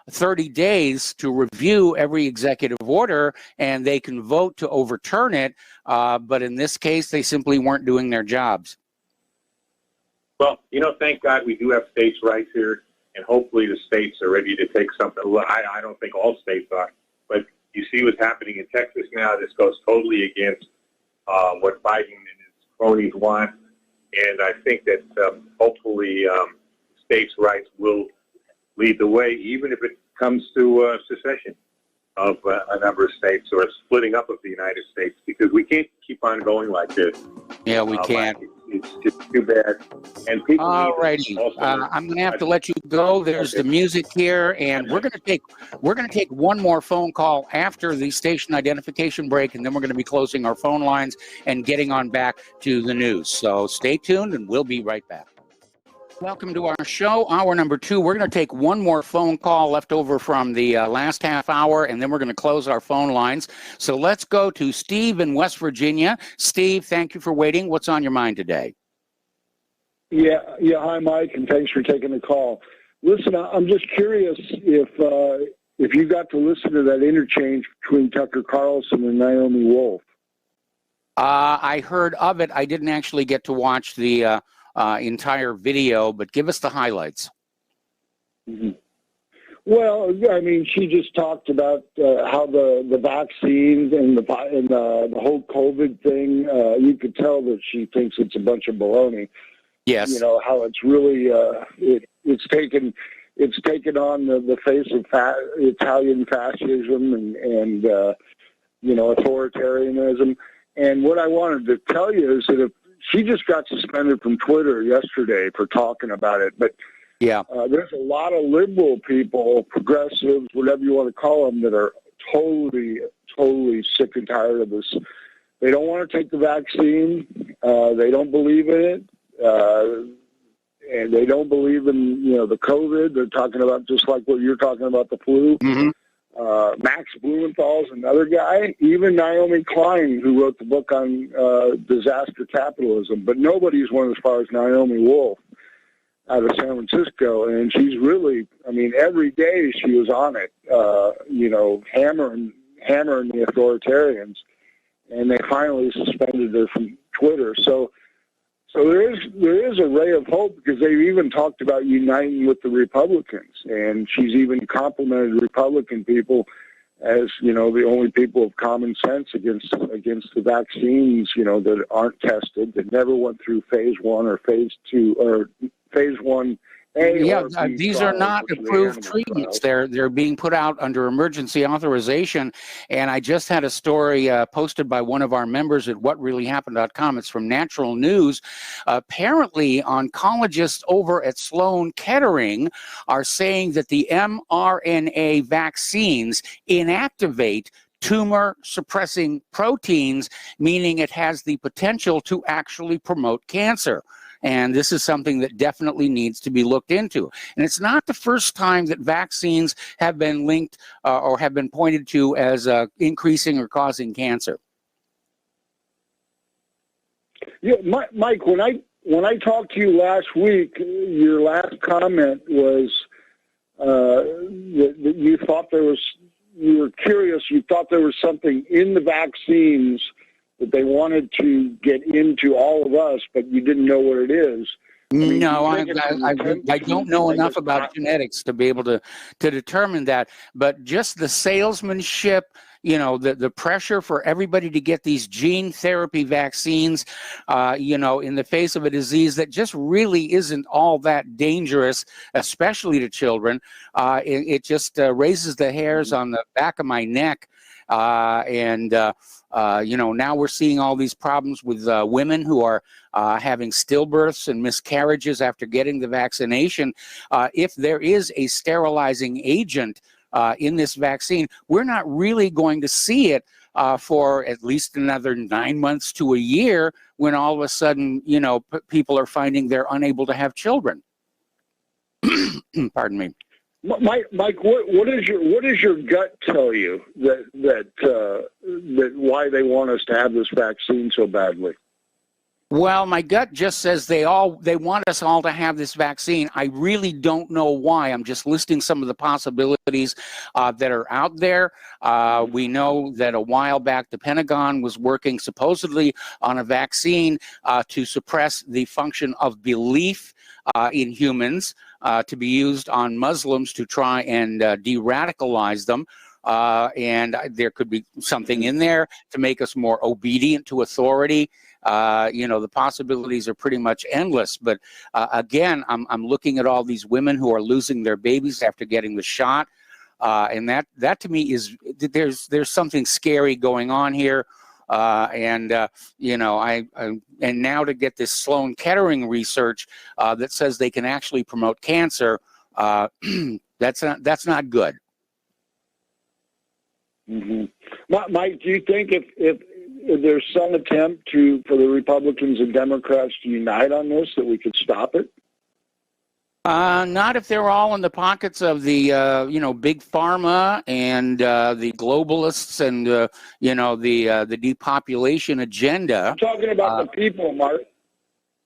30 days to review every executive order, and they can vote to overturn it. But in this case, they simply weren't doing their jobs. Well, thank God we do have states' rights here, and hopefully the states are ready to take something. Well, I don't think all states are, but you see what's happening in Texas now. This goes totally against what Biden and his cronies want, and I think that hopefully states' rights will lead the way, even if it comes to secession of a number of states or a splitting up of the United States, because we can't keep on going like this. Yeah, we can't. It's just too bad. And people. All righty, I'm going to have to let you go. There's the music here, and we're going to take one more phone call after the station identification break, and then we're going to be closing our phone lines and getting on back to the news. So stay tuned, and we'll be right back. Welcome to our show, hour number 2. We're going to take one more phone call left over from the last half hour, and then we're going to close our phone lines. So let's go to Steve in West Virginia. Steve, thank you for waiting. What's on your mind today? Yeah. Hi, Mike, and thanks for taking the call. Listen, I'm just curious if you got to listen to that interchange between Tucker Carlson and Naomi Wolf. I heard of it. I didn't actually get to watch the entire video, but give us the highlights. Mm-hmm. Well, I mean, she just talked about how the vaccines and the whole COVID thing. You could tell that she thinks it's a bunch of baloney. Yes. How it's really it's taken on the face of Italian fascism and authoritarianism. And what I wanted to tell you is that if she just got suspended from Twitter yesterday for talking about it, but yeah, there's a lot of liberal people, progressives, whatever you want to call them, that are totally sick and tired of this. They don't want to take the vaccine. They don't believe in it. And they don't believe in, the COVID. They're talking about just like what you're talking about, the flu. Mm-hmm. Max Blumenthal's another guy. Even Naomi Klein, who wrote the book on disaster capitalism. But nobody's went as far as Naomi Wolf out of San Francisco. And she's really, every day she was on it, hammering the authoritarians. And they finally suspended her from Twitter. So there is a ray of hope, because they've even talked about uniting with the Republicans, and she's even complimented Republican people as the only people of common sense against the vaccines that aren't tested, that never went through phase 1 or phase 2 or phase 1A. Yeah, these are not approved treatments. They're being put out under emergency authorization. And I just had a story posted by one of our members at whatreallyhappened.com. It's from Natural News. Apparently, oncologists over at Sloan Kettering are saying that the mRNA vaccines inactivate tumor suppressing proteins, meaning it has the potential to actually promote cancer. And this is something that definitely needs to be looked into. And it's not the first time that vaccines have been linked or have been pointed to as increasing or causing cancer. Yeah, Mike, when I talked to you last week, your last comment was that you thought you were curious, you thought there was something in the vaccines that they wanted to get into all of us, but you didn't know what it is. No, I don't know enough about genetics to be able to determine that. But just the salesmanship the pressure for everybody to get these gene therapy vaccines, in the face of a disease that just really isn't all that dangerous, especially to children. It just raises the hairs on the back of my neck. Now we're seeing all these problems with women who are having stillbirths and miscarriages after getting the vaccination. If there is a sterilizing agent in this vaccine, we're not really going to see it for at least another 9 months to a year, when all of a sudden, people are finding they're unable to have children. Pardon me. Mike, what does your gut tell you that why they want us to have this vaccine so badly? Well, my gut just says they want us all to have this vaccine. I really don't know why. I'm just listing some of the possibilities that are out there. We know that a while back the Pentagon was working supposedly on a vaccine to suppress the function of belief in humans, to be used on Muslims to try and de-radicalize them. And there could be something in there to make us more obedient to authority. The possibilities are pretty much endless. But again, I'm looking at all these women who are losing their babies after getting the shot. And that to me is, there's something scary going on here. And now to get this Sloan Kettering research that says they can actually promote cancer, that's not good. Mm-hmm. Mike, do you think if there's some attempt for the Republicans and Democrats to unite on this, that we could stop it? Not if they're all in the pockets of the, big pharma and the globalists and, the depopulation agenda. I'm talking about the people, Mark.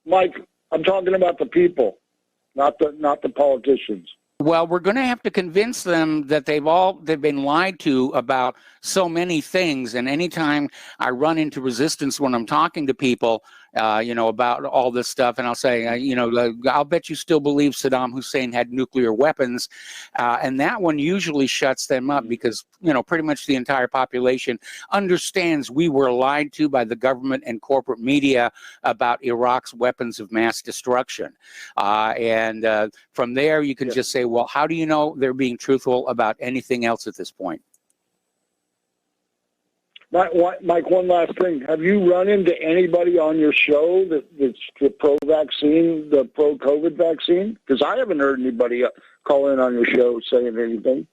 Mike, I'm talking about the people, not the politicians. Well, we're going to have to convince them that they've been lied to about so many things. And anytime I run into resistance when I'm talking to people, about all this stuff, and I'll say, I'll bet you still believe Saddam Hussein had nuclear weapons. And that one usually shuts them up because, pretty much the entire population understands we were lied to by the government and corporate media about Iraq's weapons of mass destruction. And from there, you can just say, well, how do you know they're being truthful about anything else at this point? Mike, one last thing. Have you run into anybody on your show that's the pro-vaccine, the pro-COVID vaccine? Because I haven't heard anybody call in on your show saying anything.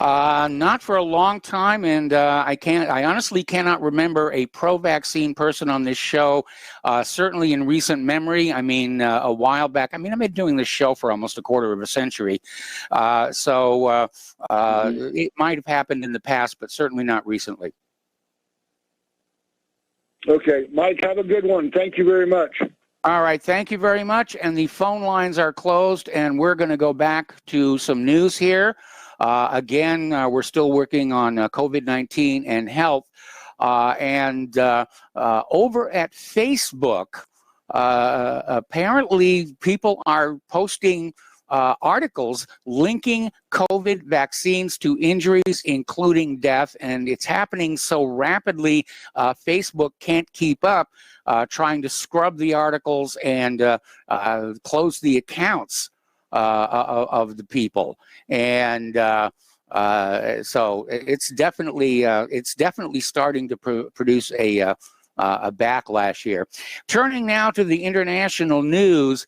Not for a long time, and I honestly cannot remember a pro-vaccine person on this show, certainly in recent memory. I mean, a while back. I mean, I've been doing this show for almost a quarter of a century. It might have happened in the past, but certainly not recently. Okay, Mike, have a good one. Thank you very much. All right, thank you very much. And the phone lines are closed, and we're going to go back to some news here. Again, we're still working on COVID-19 and health. And over at Facebook, apparently people are posting articles linking COVID vaccines to injuries, including death, and it's happening so rapidly, Facebook can't keep up, trying to scrub the articles and close the accounts of the people. And so it's definitely starting to produce a backlash here. Turning now to the international news,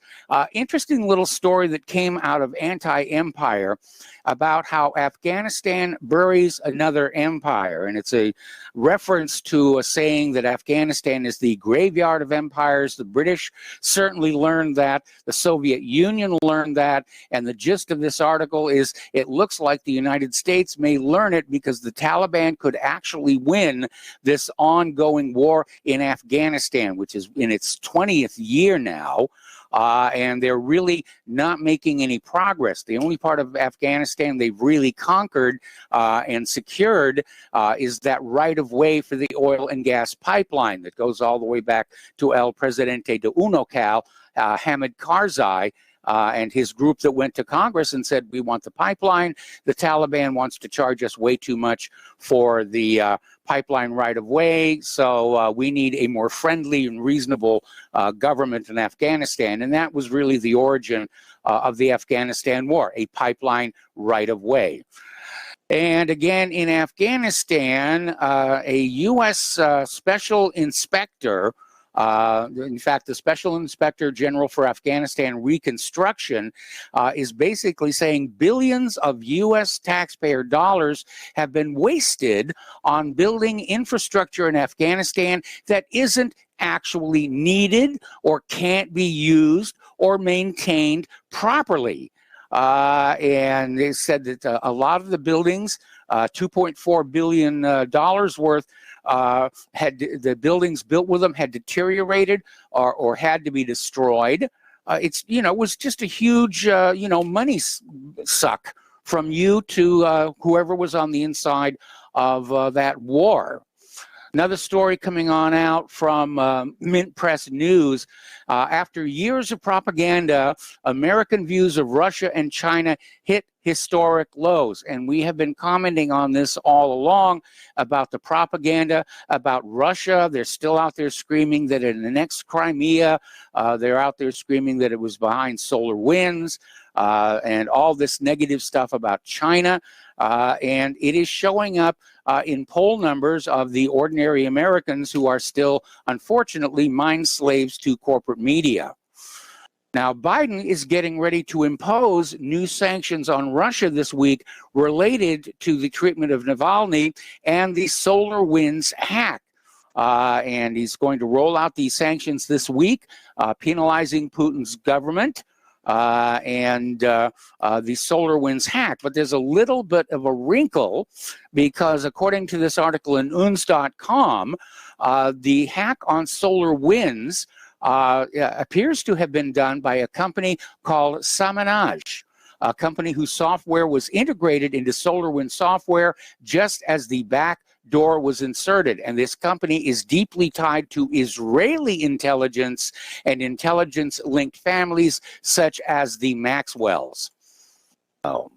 interesting little story that came out of Anti-Empire about how Afghanistan buries another empire. And it's a reference to a saying that Afghanistan is the graveyard of empires. The British certainly learned that. The Soviet Union learned that. And the gist of this article is it looks like the United States may learn it because the Taliban could actually win this ongoing war in Afghanistan, which is in its 20th year now. And they're really not making any progress. The only part of Afghanistan they've really conquered and secured is that right-of-way for the oil and gas pipeline that goes all the way back to El Presidente de Unocal, Hamid Karzai, and his group that went to Congress and said, we want the pipeline. The Taliban wants to charge us way too much for the pipeline right of way. So we need a more friendly and reasonable government in Afghanistan. And that was really the origin of the Afghanistan war, a pipeline right of way. And again, in Afghanistan, a U.S. special inspector, in fact, the Special Inspector General for Afghanistan Reconstruction is basically saying billions of U.S. taxpayer dollars have been wasted on building infrastructure in Afghanistan that isn't actually needed or can't be used or maintained properly. And they said that a lot of the buildings, $2.4 billion worth, had the buildings built with them had deteriorated or had to be destroyed. It's, it was just a huge, money suck from you to whoever was on the inside of that war. Another story coming on out from Mint Press News. After years of propaganda, American views of Russia and China hit historic lows. And we have been commenting on this all along about the propaganda about Russia. They're still out there screaming that in the next Crimea, they're out there screaming that it was behind solar winds and all this negative stuff about China. And it is showing up in poll numbers of the ordinary Americans who are still, unfortunately, mind slaves to corporate media. Now, Biden is getting ready to impose new sanctions on Russia this week related to the treatment of Navalny and the SolarWinds hack. And he's going to roll out these sanctions this week, penalizing Putin's government and the SolarWinds hack. But there's a little bit of a wrinkle because according to this article in uns.com, the hack on SolarWinds appears to have been done by a company called Samanage, a company whose software was integrated into SolarWinds software just as the back door was inserted. And this company is deeply tied to Israeli intelligence and intelligence-linked families such as the Maxwells. Oh.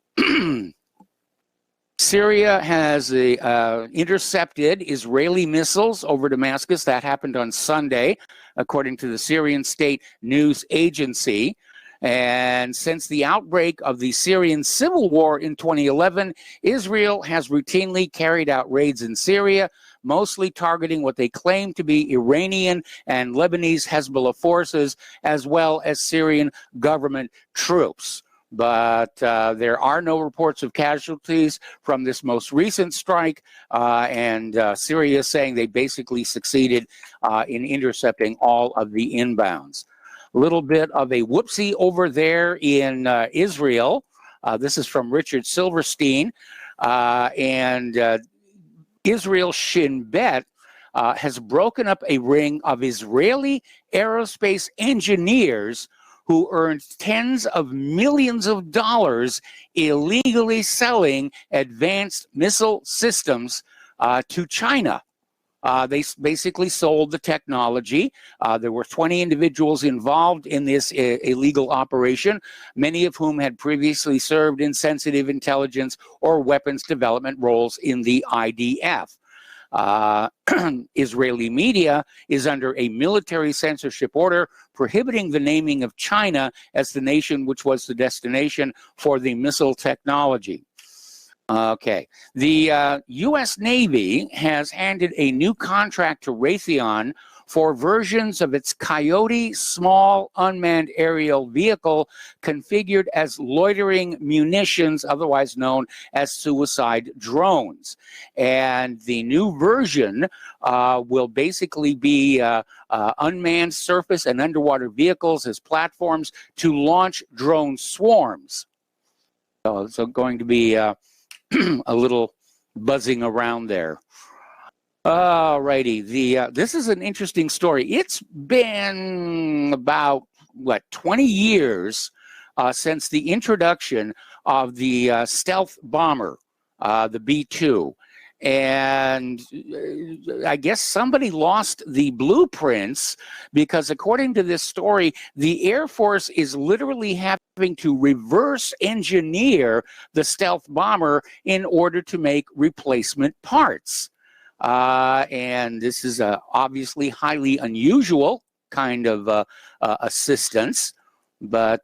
Syria has intercepted Israeli missiles over Damascus. That happened on Sunday, according to the Syrian State News Agency. And since the outbreak of the Syrian civil war in 2011, Israel has routinely carried out raids in Syria, mostly targeting what they claim to be Iranian and Lebanese Hezbollah forces, as well as Syrian government troops. But there are no reports of casualties from this most recent strike, and Syria is saying they basically succeeded in intercepting all of the inbounds. A little bit of a whoopsie over there in Israel. This is from Richard Silverstein. And Israel Shin Bet has broken up a ring of Israeli aerospace engineers who earned tens of millions of dollars illegally selling advanced missile systems to China. They basically sold the technology. There were 20 individuals involved in this illegal operation, many of whom had previously served in sensitive intelligence or weapons development roles in the IDF. Israeli media is under a military censorship order prohibiting the naming of China as the nation which was the destination for the missile technology. Okay. The U.S. Navy has handed a new contract to Raytheon for versions of its Coyote small unmanned aerial vehicle configured as loitering munitions, otherwise known as suicide drones. And the new version will basically be unmanned surface and underwater vehicles as platforms to launch drone swarms. So it's going to be a little buzzing around there. All righty. This is an interesting story. It's been about, 20 years since the introduction of the stealth bomber, the B-2. And I guess somebody lost the blueprints, because according to this story, the Air Force is literally having to reverse engineer the stealth bomber in order to make replacement parts. And this is obviously highly unusual kind of assistance. But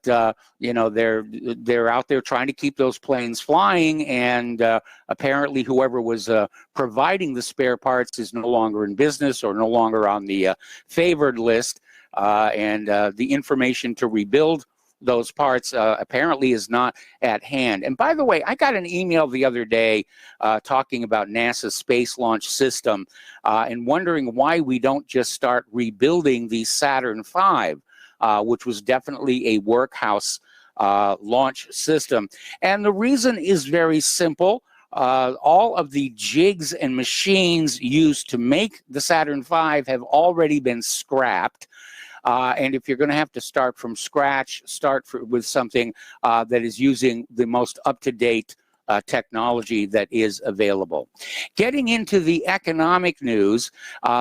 you know, they're out there trying to keep those planes flying, and apparently whoever was providing the spare parts is no longer in business or no longer on the favored list, and the information to rebuild those parts apparently is not at hand. And by the way, I got an email the other day talking about NASA's Space Launch System and wondering why we don't just start rebuilding the Saturn V. Which was definitely a workhouse launch system. And the reason is very simple. All of the jigs and machines used to make the Saturn V have already been scrapped. And if you're going to have to start from scratch, with something that is using the most up-to-date technology that is available. Getting into the economic news,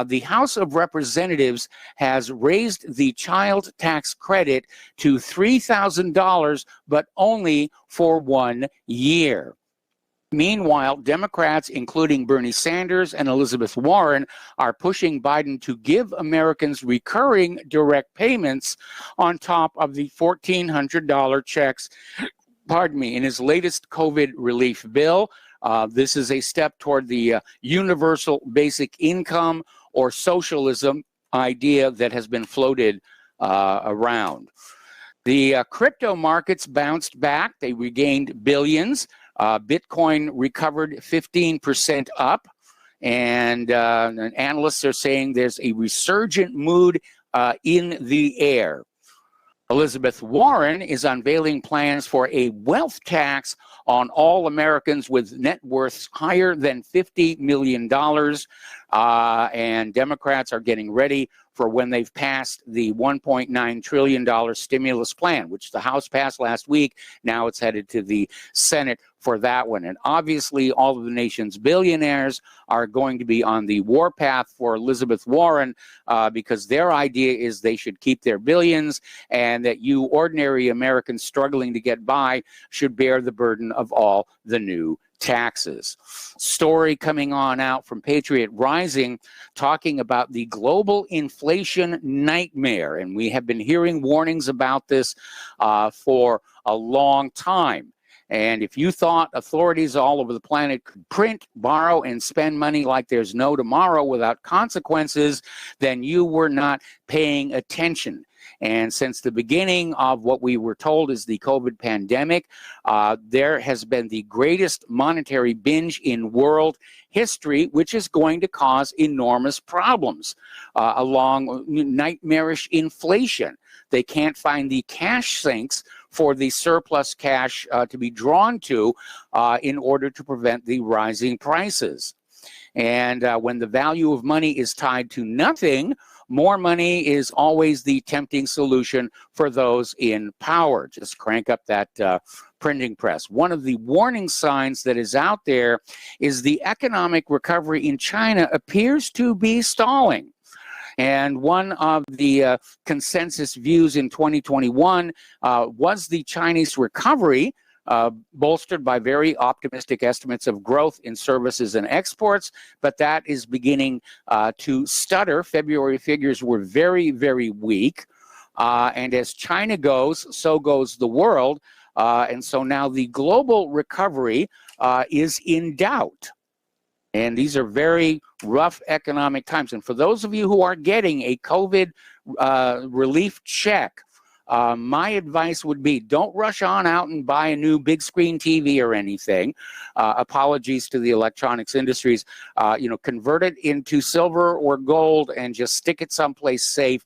the House of Representatives has raised the child tax credit to $3,000, but only for 1 year. Meanwhile, Democrats, including Bernie Sanders and Elizabeth Warren, are pushing Biden to give Americans recurring direct payments on top of the $1,400 checks, in his latest COVID relief bill. This is a step toward the universal basic income or socialism idea that has been floated around. The crypto markets bounced back. They regained billions. Bitcoin recovered 15% up. And analysts are saying there's a resurgent mood in the air. Elizabeth Warren is unveiling plans for a wealth tax on all Americans with net worths higher than $50 million. And Democrats are getting ready for when they've passed the $1.9 trillion stimulus plan, which the House passed last week. Now it's headed to the Senate for that one. And obviously, all of the nation's billionaires are going to be on the warpath for Elizabeth Warren because their idea is they should keep their billions, and that you ordinary Americans struggling to get by should bear the burden of all the new taxes. Story coming on out from Patriot Rising talking about the global inflation nightmare. And we have been hearing warnings about this for a long time. And if you thought authorities all over the planet could print, borrow, and spend money like there's no tomorrow without consequences, then you were not paying attention. And since the beginning of what we were told is the COVID pandemic, there has been the greatest monetary binge in world history, which is going to cause enormous problems, along nightmarish inflation. They can't find the cash sinks for the surplus cash to be drawn to in order to prevent the rising prices. And when the value of money is tied to nothing, more money is always the tempting solution for those in power. Just crank up that printing press. One of the warning signs that is out there is the economic recovery in China appears to be stalling. And one of the consensus views in 2021 was the Chinese recovery, bolstered by very optimistic estimates of growth in services and exports, but that is beginning to stutter. February figures were very, very weak. And as China goes, so goes the world. And so now the global recovery is in doubt. And these are very rough economic times. And for those of you who are getting a COVID relief check, my advice would be don't rush on out and buy a new big screen TV or anything. Apologies to the electronics industries. Convert it into silver or gold and just stick it someplace safe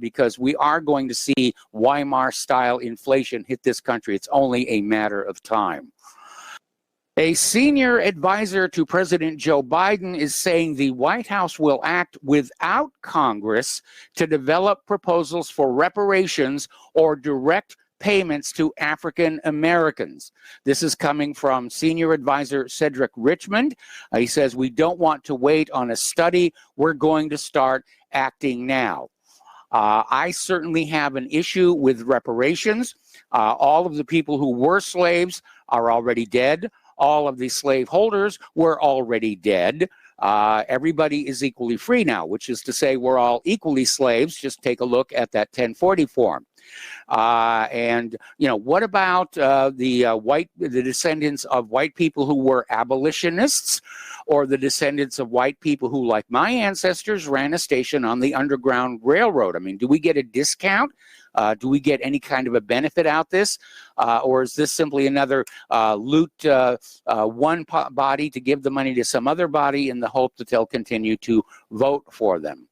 because we are going to see Weimar-style inflation hit this country. It's only a matter of time. A senior advisor to President Joe Biden is saying the White House will act without Congress to develop proposals for reparations or direct payments to African Americans. This is coming from Senior Advisor Cedric Richmond. He says, we don't want to wait on a study. We're going to start acting now. I certainly have an issue with reparations. All of the people who were slaves are already dead. All of the slaveholders were already dead. Everybody is equally free now, which is to say we're all equally slaves. Just take a look at that 1040 form. And, you know, what about the descendants of white people who were abolitionists, or the descendants of white people who, like my ancestors, ran a station on the Underground Railroad? I mean, do we get a discount? Do we get any kind of a benefit out this? Or is this simply another loot one body to give the money to some other body in the hope that they'll continue to vote for them?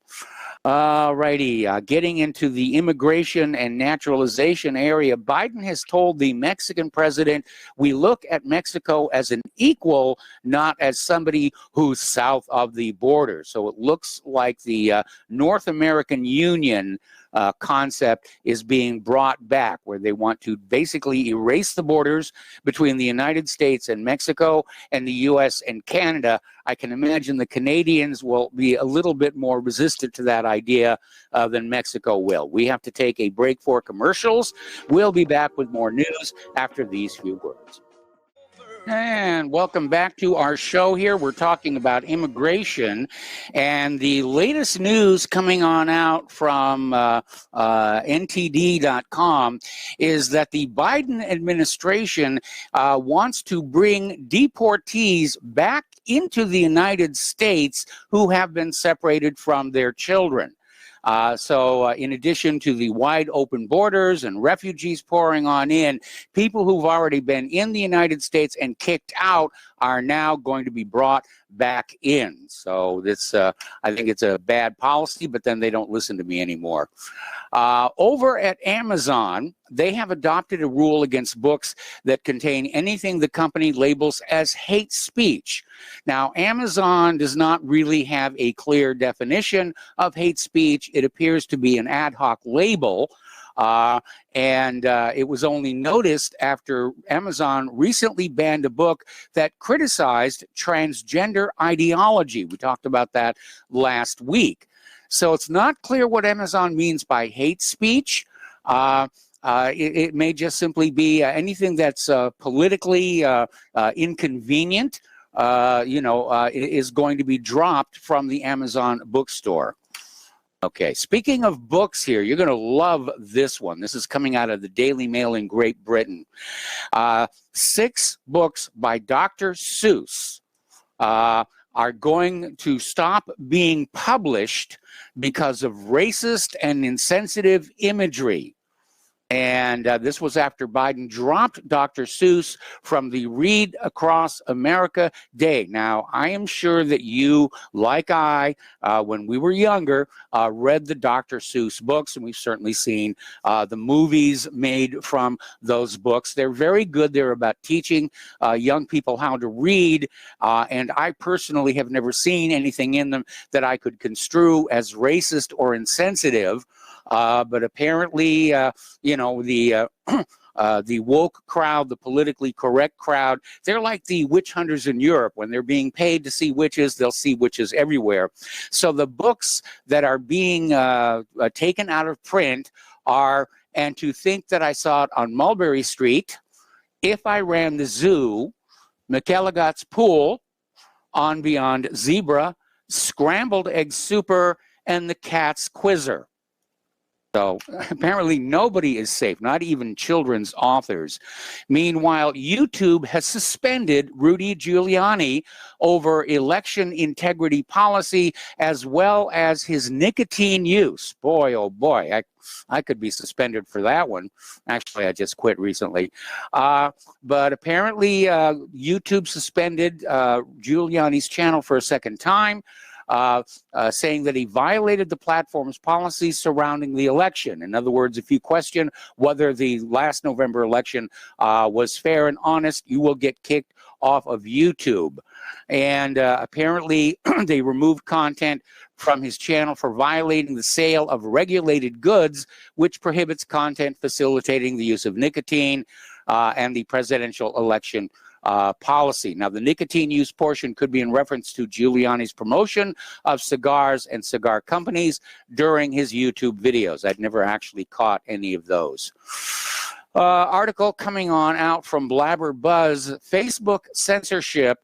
Righty, getting into the immigration and naturalization area, Biden has told the Mexican president, we look at Mexico as an equal, not as somebody who's south of the border. So it looks like the North American Union concept is being brought back, where they want to basically erase the borders between the United States and Mexico and the U.S. and Canada. I can imagine the Canadians will be a little bit more resistant to that idea than Mexico will. We have to take a break for commercials. We'll be back with more news after these few words. And welcome back to our show here. We're talking about immigration, and the latest news coming on out from NTD.com is that the Biden administration wants to bring deportees back into the United States who have been separated from their children. So in addition to the wide open borders and refugees pouring on in, people who've already been in the United States and kicked out are now going to be brought back in. So this, I think it's a bad policy, but then they don't listen to me anymore. Over at Amazon, they have adopted a rule against books that contain anything the company labels as hate speech. Now, Amazon does not really have a clear definition of hate speech. It appears to be an ad hoc label. And it was only noticed after Amazon recently banned a book that criticized transgender ideology. We talked about that last week. So it's not clear what Amazon means by hate speech. It may just simply be anything that's politically inconvenient, is going to be dropped from the Amazon bookstore. Okay, speaking of books here, you're going to love this one. This is coming out of the Daily Mail in Great Britain. 6 books by Dr. Seuss are going to stop being published because of racist and insensitive imagery. And this was after Biden dropped Dr. Seuss from the Read Across America Day. Now, I am sure that you, like I, when we were younger, read the Dr. Seuss books, and we've certainly seen the movies made from those books. They're very good. They're about teaching young people how to read, and I personally have never seen anything in them that I could construe as racist or insensitive. But apparently, the woke crowd, the politically correct crowd, they're like the witch hunters in Europe. When they're being paid to see witches, they'll see witches everywhere. So the books that are being taken out of print are And to Think That I Saw It on Mulberry Street, If I Ran the Zoo, McElligot's Pool, On Beyond Zebra, Scrambled Egg Super, and The Cat's Quizzer. So apparently nobody is safe, not even children's authors. Meanwhile, YouTube has suspended Rudy Giuliani over election integrity policy as well as his nicotine use. Boy, oh boy, I could be suspended for that one. Actually, I just quit recently. But apparently YouTube suspended Giuliani's channel for a second time. saying that he violated the platform's policies surrounding the election. In other words, if you question whether the last November election was fair and honest, you will get kicked off of YouTube. And apparently they removed content from his channel for violating the sale of regulated goods, which prohibits content facilitating the use of nicotine and the presidential election policy. Now, the nicotine use portion could be in reference to Giuliani's promotion of cigars and cigar companies during his YouTube videos. I'd never actually caught any of those. Article coming on out from Blabber Buzz. Facebook censorship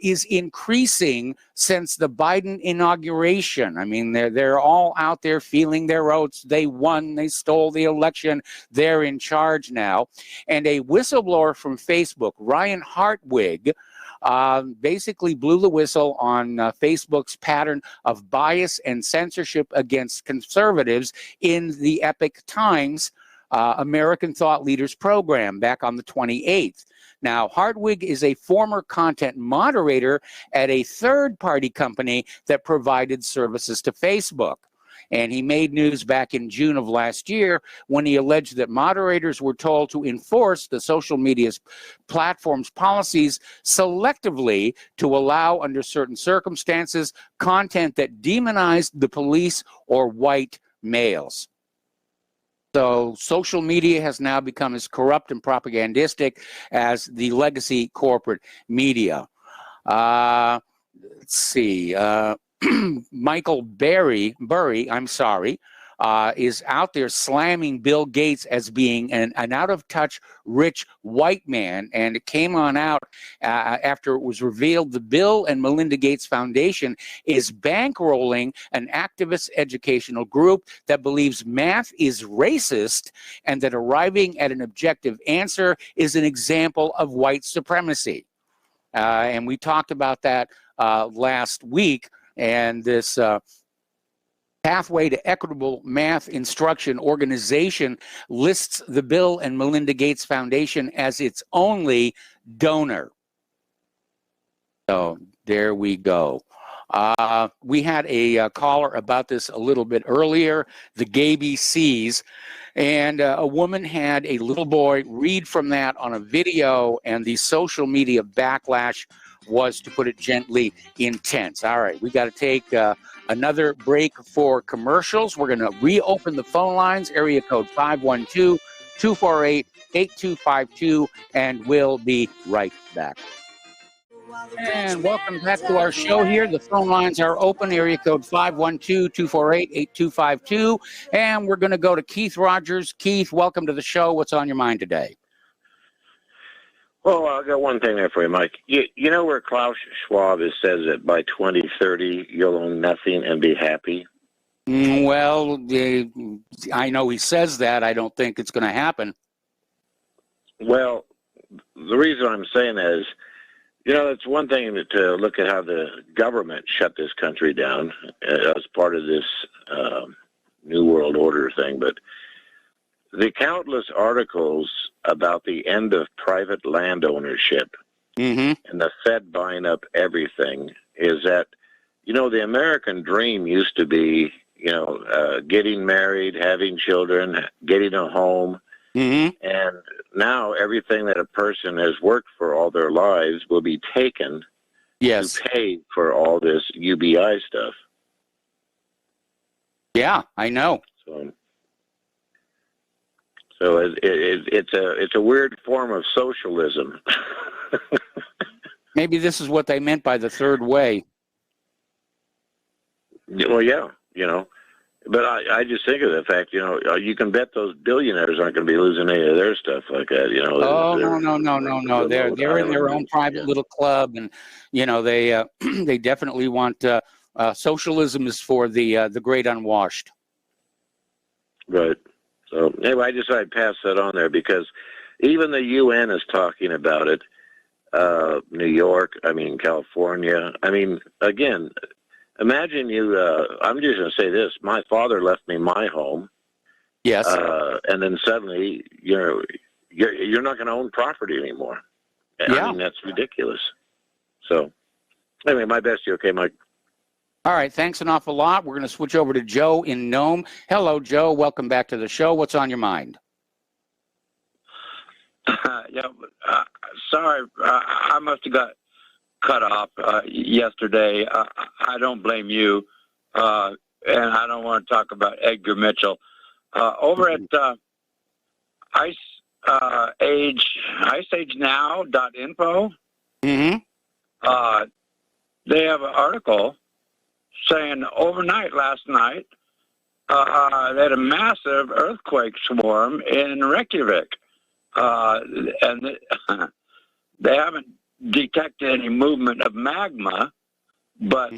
is increasing since the Biden inauguration. I mean, they're all out there feeling their oats. They won. They stole the election. They're in charge now. And a whistleblower from Facebook, Ryan Hartwig, basically blew the whistle on Facebook's pattern of bias and censorship against conservatives in the Epoch Times American Thought Leaders program back on the 28th. Now, Hartwig is a former content moderator at a third-party company that provided services to Facebook. And he made news back in June of last year when he alleged that moderators were told to enforce the social media platform's policies selectively to allow, under certain circumstances, content that demonized the police or white males. So social media has now become as corrupt and propagandistic as the legacy corporate media. Let's see. Michael Burry, is out there slamming Bill Gates as being an out-of-touch, rich white man. And it came on out after it was revealed the Bill and Melinda Gates Foundation is bankrolling an activist educational group that believes math is racist and that arriving at an objective answer is an example of white supremacy. And we talked about that last week. And this Pathway to Equitable Math Instruction organization lists the Bill and Melinda Gates Foundation as its only donor. So there we go. We had a caller about this a little bit earlier, the GABCs, and a woman had a little boy read from that on a video, and the social media backlash was, to put it gently, intense. All right, we got to take another break for commercials. We're going to reopen the phone lines, area code 512-248-8252, and we'll be right back. And welcome back to our show here. The phone lines are open, area code 512-248-8252, and we're going to go to Keith Rogers. Keith, welcome to the show. What's on your mind today? Well, I've got one thing there for you, Mike. You know where Klaus Schwab says that by 2030 you'll own nothing and be happy? Well, I know he says that. I don't think it's going to happen. Well, the reason I'm saying that is, you know, it's one thing to look at how the government shut this country down as part of this New World Order thing, but the countless articles about the end of private land ownership and the Fed buying up everything is that, you know, the American dream used to be, you know, getting married, having children, getting a home. And now everything that a person has worked for all their lives will be taken to pay for all this UBI stuff. Yeah, I know. So it's a weird form of socialism. Maybe this is what they meant by the third way. Well, yeah, you know. But I just think of the fact, you know, you can bet those billionaires aren't going to be losing any of their stuff like that, you know. Oh, no. They're in their own private little club, and, you know, they they definitely want socialism is for the great unwashed. Right. So anyway, I decided to pass that on there because even the UN is talking about it. New York, I mean, California. I mean, again, imagine you, I'm just going to say this. My father left me my home. Yes. And then suddenly, you're not going to own property anymore. Yeah. I mean, that's ridiculous. So anyway, my best to you. Okay, Mike. All right, thanks an awful lot. We're going to switch over to Joe in Nome. Hello, Joe. Welcome back to the show. What's on your mind? Sorry, I must have got cut off yesterday. I don't blame you, and I don't want to talk about Edgar Mitchell. Over at iceagenow.info, they have an article saying overnight last night they had a massive earthquake swarm in Reykjavik. And they haven't detected any movement of magma, but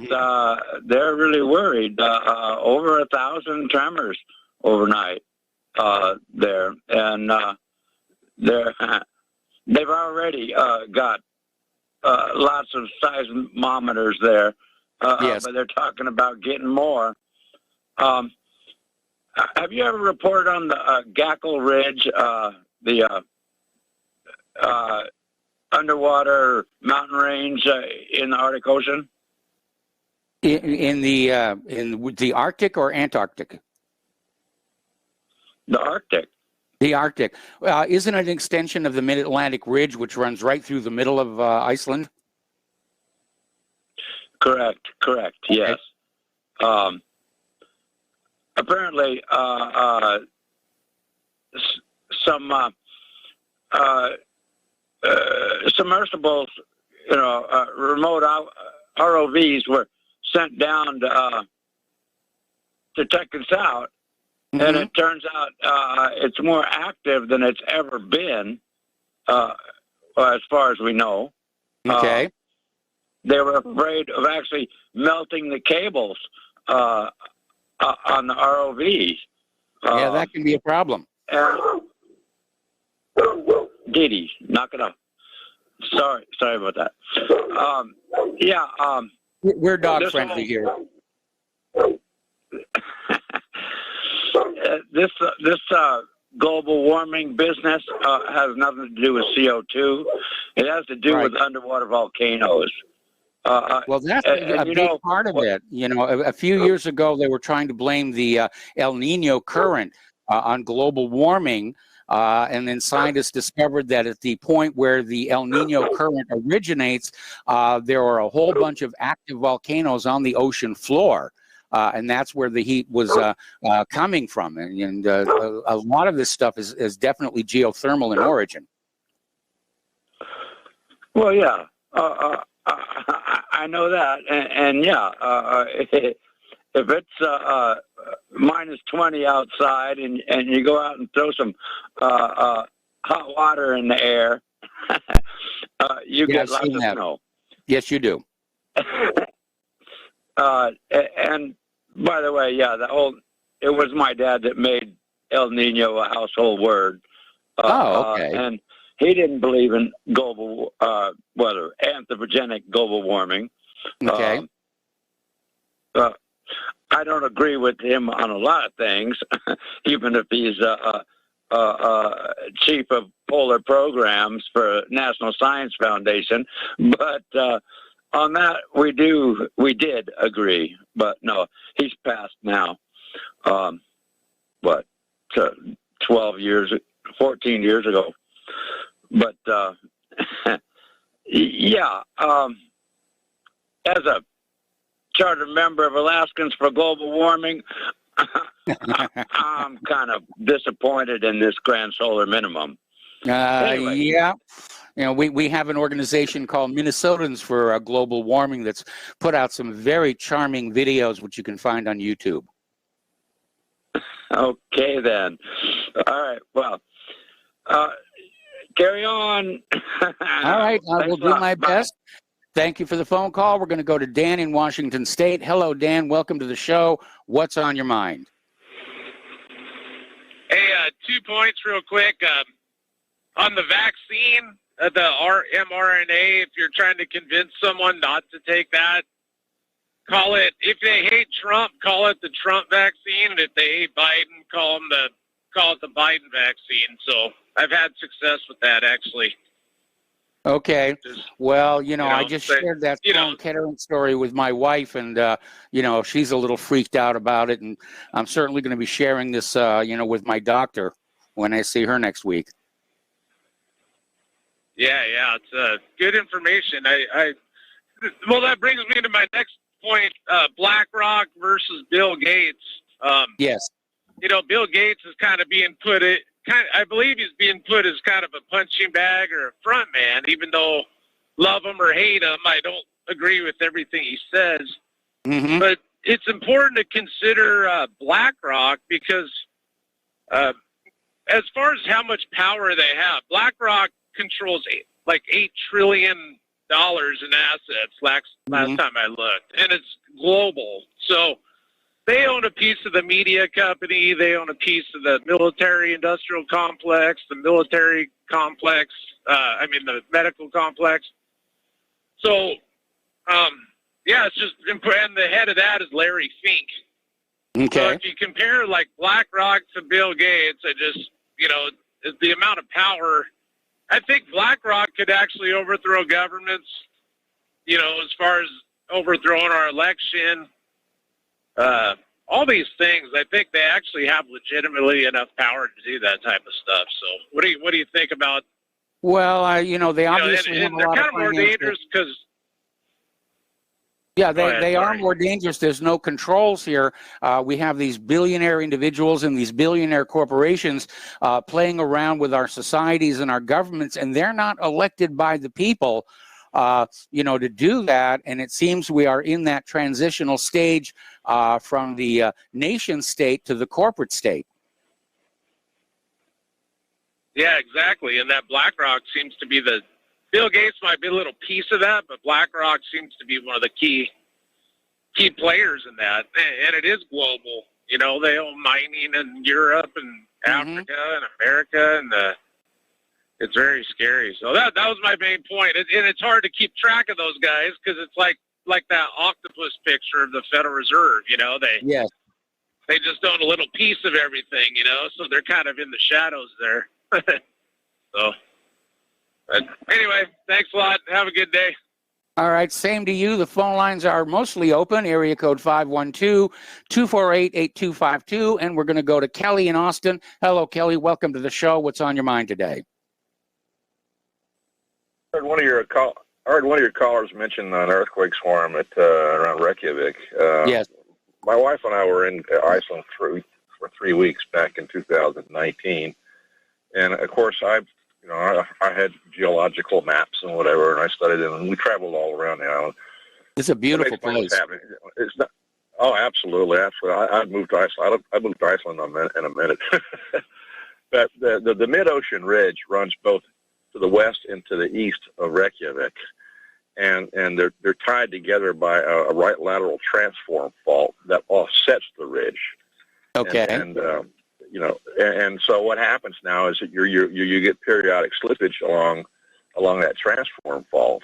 they're really worried. Over 1,000 tremors overnight there, and they've already got lots of seismometers there, Yes. but they're talking about getting more. Have you ever reported on the Gackle Ridge, the underwater mountain range in the Arctic Ocean? In the Arctic or Antarctic? The Arctic. The Arctic. Isn't it an extension of the Mid-Atlantic Ridge, which runs right through the middle of Iceland? Correct, yes. Apparently, some submersibles, remote ROVs were sent down to check this out, and it turns out it's more active than it's ever been, as far as we know. Okay. They were afraid of actually melting the cables on the ROVs. Yeah, that can be a problem. Diddy, knock it off. Sorry about that. We're dog friendly here. This global warming business has nothing to do with CO2. It has to do with underwater volcanoes. Well, that's a big part of it. A few years ago, they were trying to blame the El Nino current on global warming. And then scientists discovered that at the point where the El Nino current originates, there are a whole bunch of active volcanoes on the ocean floor. And that's where the heat was coming from. And a lot of this stuff is definitely geothermal in origin. Well, yeah. I know that. And if it's minus 20 outside and you go out and throw some hot water in the air, you get lots of snow. Yes, you do. And by the way, it was my dad that made El Nino a household word. Okay. And he didn't believe in global weather, anthropogenic global warming. Okay. I don't agree with him on a lot of things, even if he's chief of polar programs for National Science Foundation. But on that, we did agree. But no, he's passed now. 14 years ago. But as a charter member of Alaskans for Global Warming, I'm kind of disappointed in this grand solar minimum. Anyway. Yeah. We have an organization called Minnesotans for Global Warming that's put out some very charming videos, which you can find on YouTube. Okay, then. All right. Well, carry on. All right. I will do my best. Thank you for the phone call. We're going to go to Dan in Washington State. Hello, Dan. Welcome to the show. What's on your mind? Hey, 2 points real quick. On the vaccine, the mRNA, if you're trying to convince someone not to take that, call it, if they hate Trump, call it the Trump vaccine. And if they hate Biden, call it the Biden vaccine. So I've had success with that, actually. Okay. Well, I just say, shared that Sloan Kettering story with my wife, and she's a little freaked out about it, and I'm certainly going to be sharing this, with my doctor when I see her next week. Yeah, it's good information. Well, that brings me to my next point: BlackRock versus Bill Gates. Yes. Bill Gates is kind of being put I believe he's being put as kind of a punching bag or a front man, even though love him or hate him, I don't agree with everything he says. Mm-hmm. But it's important to consider BlackRock because as far as how much power they have, BlackRock controls like $8 trillion in assets last time I looked, and it's global. So they own a piece of the media company. They own a piece of the military-industrial complex, the military complex, the medical complex. So, it's just, and the head of that is Larry Fink. Okay. So if you compare, like, BlackRock to Bill Gates, the amount of power, I think BlackRock could actually overthrow governments, as far as overthrowing our election, all these things. I think they actually have legitimately enough power to do that type of stuff. So what do you think about? Well, they obviously have a they're lot kind of of more dangerous because. Yeah, they are more dangerous. There's no controls here. We have these billionaire individuals and these billionaire corporations playing around with our societies and our governments, and they're not elected by the people, to do that. And it seems we are in that transitional stage from the nation state to the corporate state. Yeah, exactly. And that BlackRock seems to be Bill Gates might be a little piece of that, but BlackRock seems to be one of the key players in that. And it is global. They own mining in Europe and Africa and America, and it's very scary. So that was my main point. And it's hard to keep track of those guys because it's like that octopus picture of the Federal Reserve. They just own a little piece of everything. So they're kind of in the shadows there. So. But anyway, thanks a lot. Have a good day. All right, same to you. The phone lines are mostly open, area code 512-248-8252, and we're going to go to Kelly in Austin. Hello, Kelly. Welcome to the show. What's on your mind today? I heard one of your callers mention an earthquake swarm at around Reykjavik. Yes. My wife and I were in Iceland for 3 weeks back in 2019, and of course I had geological maps and whatever, and I studied them, and we traveled all around the island. It's a beautiful place. It's not. Oh, absolutely. I'd move to Iceland. I moved to Iceland in a minute. But the mid-ocean ridge runs both to the west and to the east of Reykjavik, and they're tied together by a right lateral transform fault that offsets the ridge. Okay. And so what happens now is that you get periodic slippage along that transform fault,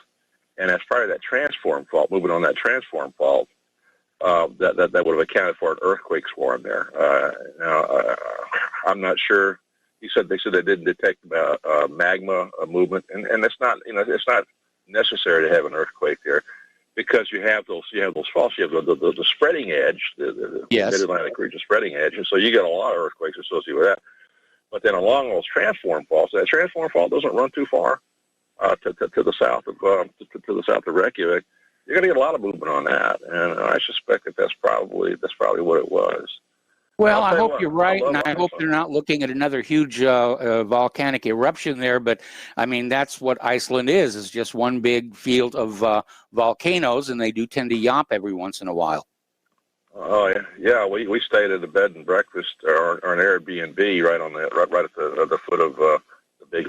and as part of that transform fault, moving on that transform fault, that would have accounted for an earthquake swarm there. I'm not sure. They said they didn't detect magma movement, and it's not necessary to have an earthquake there, because you have those faults. You have the spreading edge, the mid-Atlantic region spreading edge, and so you get a lot of earthquakes associated with that. But then along those transform faults, that transform fault doesn't run too far to the south of Reykjavik. You're going to get a lot of movement on that, and I suspect that's probably what it was. Well, I hope you're right, and I hope they're not looking at another huge volcanic eruption there. But I mean, that's what Iceland is just one big field of volcanoes, and they do tend to yop every once in a while. Oh yeah. We stayed at a bed and breakfast or an Airbnb right at the foot of the big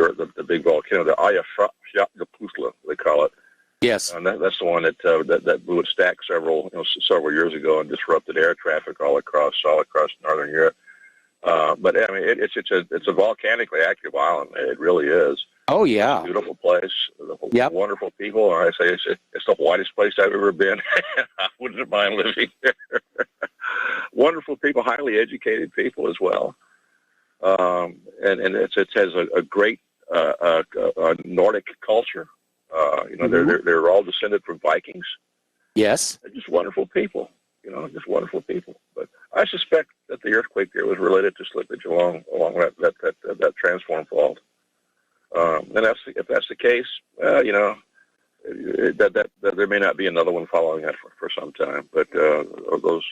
volcano, the Eyjafjallajökull, they call it. Yes, and that's the one that blew its stack several years ago and disrupted air traffic all across northern Europe. But I mean, it's a volcanically active island. It really is. Oh yeah, it's a beautiful place. Wonderful people. I say it's the whitest place I've ever been. I wouldn't mind living there. Wonderful people, highly educated people as well. And it has a great Nordic culture. They're all descended from Vikings. Yes. They're just wonderful people. Just wonderful people. But I suspect that the earthquake there was related to slippage along that transform fault. And if that's the case, that there may not be another one following that for some time. But those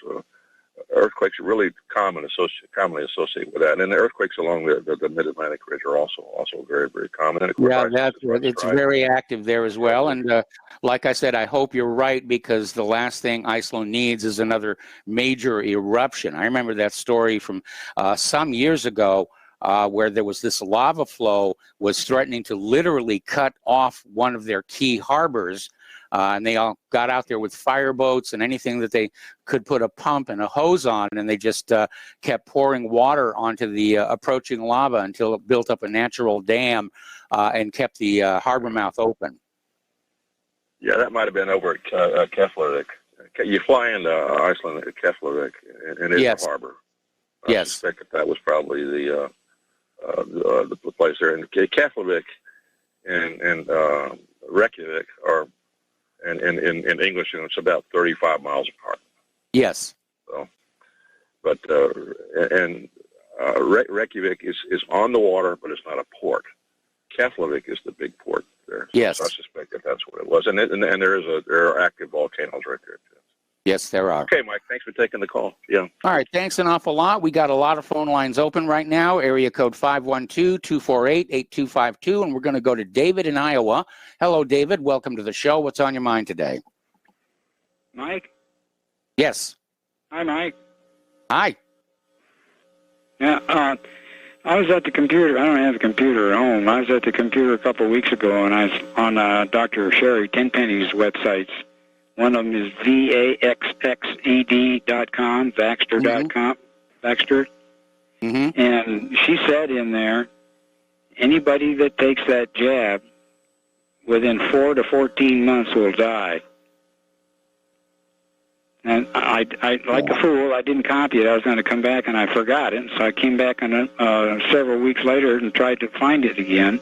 earthquakes are really commonly associated with that, and the earthquakes along the Mid-Atlantic Ridge are also very, very common. And of course, it's very active there as well. And like I said, I hope you're right, because the last thing Iceland needs is another major eruption. I remember that story from some years ago, where there was this lava flow was threatening to literally cut off one of their key harbors. And they all got out there with fireboats and anything that they could put a pump and a hose on, and they just kept pouring water onto the approaching lava until it built up a natural dam and kept the harbor mouth open. Yeah, that might have been over at Keflavik. You fly into Iceland at Keflavik, and it's a harbor. I suspect that was probably the place there. And Keflavik and Reykjavik are, in English, it's about 35 miles apart. Yes. So, but Reykjavik is on the water, but it's not a port. Keflavik is the big port there. So, yes. So I suspect that's what it was. And there are active volcanoes right there too. Yes, there are. Okay, Mike, thanks for taking the call. Yeah. All right, thanks an awful lot. We got a lot of phone lines open right now. Area code 512-248-8252, and we're going to go to David in Iowa. Hello, David. Welcome to the show. What's on your mind today? Mike? Yes. Hi, Mike. Hi. Yeah, I was at the computer. I don't have a computer at home. I was at the computer a couple of weeks ago, and I was on Dr. Sherry Tenpenny's websites. One of them is vaxxed.com, Vaxxter.com, Vaxxter. Mm-hmm. And she said in there, anybody that takes that jab within 4 to 14 months will die. And I like a fool, I didn't copy it. I was going to come back, and I forgot it. So I came back several weeks later and tried to find it again.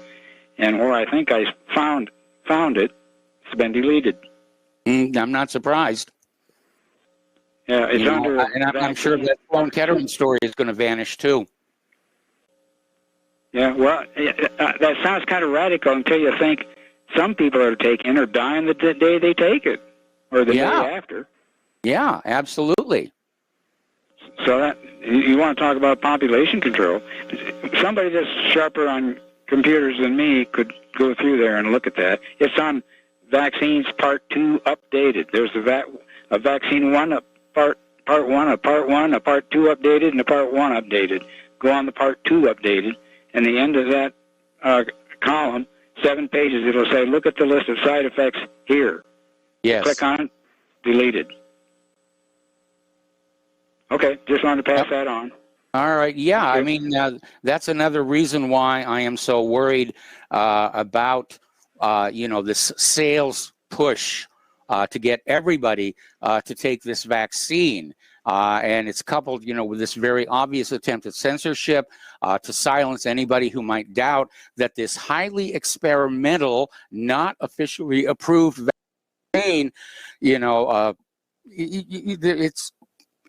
And where I think I found it, it's been deleted. I'm not surprised. Yeah, it's under. And I'm sure that Sloan Kettering story is going to vanish too. Yeah, well, that sounds kind of radical until you think some people are taking or dying the day they take it, or the day after. Yeah, absolutely. So that you want to talk about population control? Somebody that's sharper on computers than me could go through there and look at that. It's on Vaccines Part 2 Updated. There's a Vaccine 1, a Part 1, a Part 1, a Part 2 Updated, and a Part 1 Updated. Go on the Part 2 Updated, and the end of that column, 7 pages, it'll say, look at the list of side effects here. Yes. Click on it, deleted. Okay, just wanted to pass that on. All right. Yeah, I mean, that's another reason why I am so worried about this sales push to get everybody to take this vaccine. And it's coupled, with this very obvious attempt at censorship to silence anybody who might doubt that this highly experimental, not officially approved vaccine,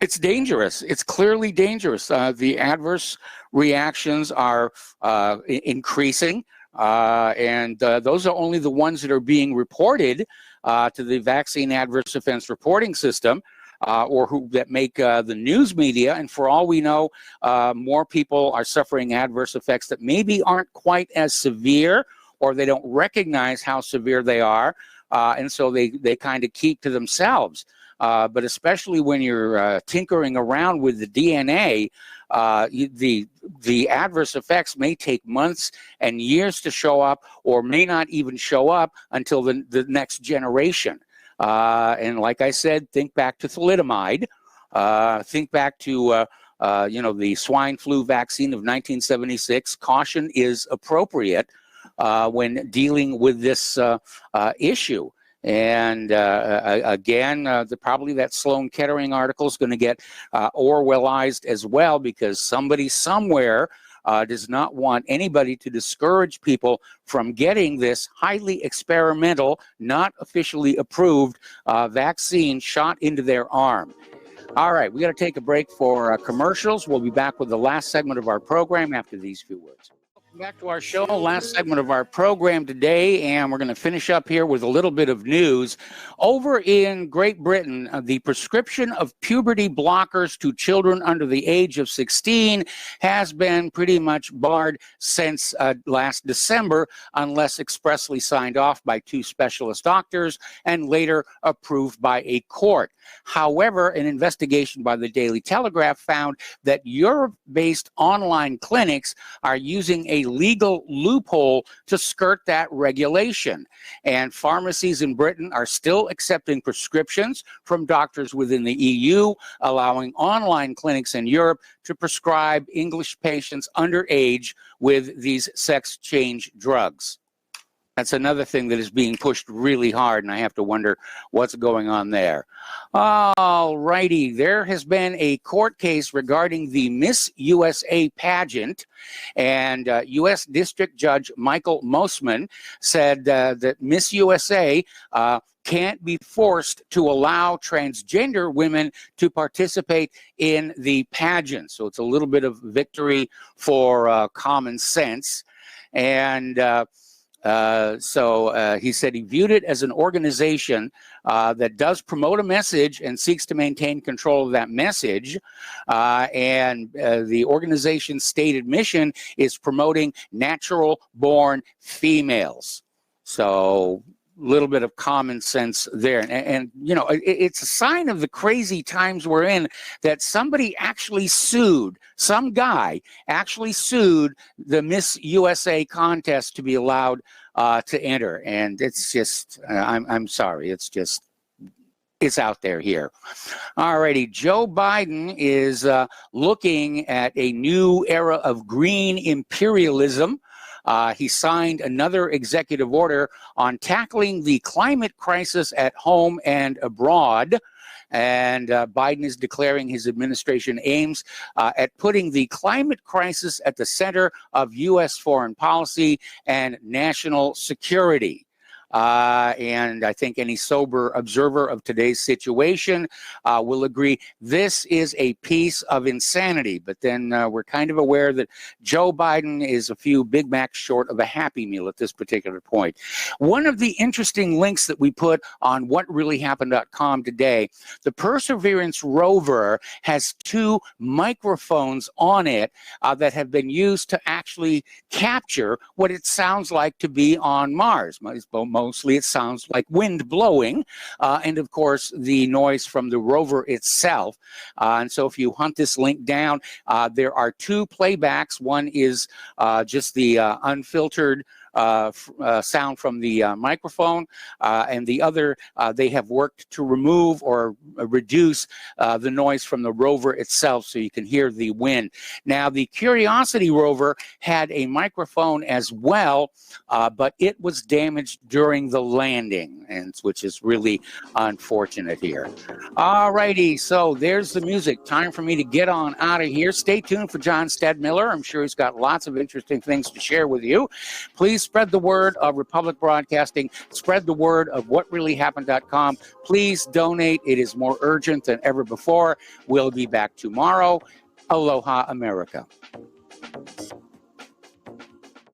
it's dangerous. It's clearly dangerous. The adverse reactions are increasing. And those are only the ones that are being reported to the Vaccine Adverse Events Reporting System, or that make the news media. And for all we know, more people are suffering adverse effects that maybe aren't quite as severe, or they don't recognize how severe they are, and so they kind of keep to themselves. But especially when you're tinkering around with the DNA, the adverse effects may take months and years to show up, or may not even show up until the next generation. And like I said, think back to thalidomide. Think back to the swine flu vaccine of 1976. Caution is appropriate when dealing with this issue. And again, probably that Sloan Kettering article is going to get Orwellized as well, because somebody somewhere does not want anybody to discourage people from getting this highly experimental, not officially approved vaccine shot into their arm. All right, we got to take a break for commercials. We'll be back with the last segment of our program after these few words. Welcome back to our show, last segment of our program today, and we're going to finish up here with a little bit of news. Over in Great Britain, the prescription of puberty blockers to children under the age of 16 has been pretty much barred since last December, unless expressly signed off by 2 specialist doctors and later approved by a court. However, an investigation by the Daily Telegraph found that Europe-based online clinics are using a legal loophole to skirt that regulation. And pharmacies in Britain are still accepting prescriptions from doctors within the EU, allowing online clinics in Europe to prescribe English patients underage with these sex change drugs. That's another thing that is being pushed really hard, and I have to wonder what's going on there. All righty, there has been a court case regarding the Miss USA pageant, and U.S. District Judge Michael Mosman said that Miss USA can't be forced to allow transgender women to participate in the pageant. So it's a little bit of victory for common sense. And so he said he viewed it as an organization that does promote a message and seeks to maintain control of that message. And the organization's stated mission is promoting natural-born females. So a little bit of common sense there. And you know, it's a sign of the crazy times we're in that somebody actually sued, some guy actually sued the Miss USA contest to be allowed to enter. And it's just, I'm sorry, it's just, it's out there here. All righty, Joe Biden is looking at a new era of green imperialism. He signed another executive order on tackling the climate crisis at home and abroad. And Biden is declaring his administration aims at putting the climate crisis at the center of U.S. foreign policy and national security. And I think any sober observer of today's situation will agree this is a piece of insanity. But then we're kind of aware that Joe Biden is a few Big Macs short of a Happy Meal at this particular point. One of the interesting links that we put on whatreallyhappened.com today, the Perseverance rover has 2 microphones on it that have been used to actually capture what it sounds like to be on Mars. Mostly it sounds like wind blowing, and of course the noise from the rover itself. And so if you hunt this link down, there are 2 playbacks. One is just the unfiltered sound from the microphone, and the other they have worked to remove or reduce the noise from the rover itself so you can hear the wind. Now the Curiosity rover had a microphone as well, but it was damaged during the landing, and which is really unfortunate here. All righty, so there's the music. Time for me to get on out of here. Stay tuned for John Stedmiller. I'm sure he's got lots of interesting things to share with you. Please spread the word of Republic Broadcasting. Spread the word of whatreallyhappened.com. Please donate. It is more urgent than ever before. We'll be back tomorrow. Aloha, America.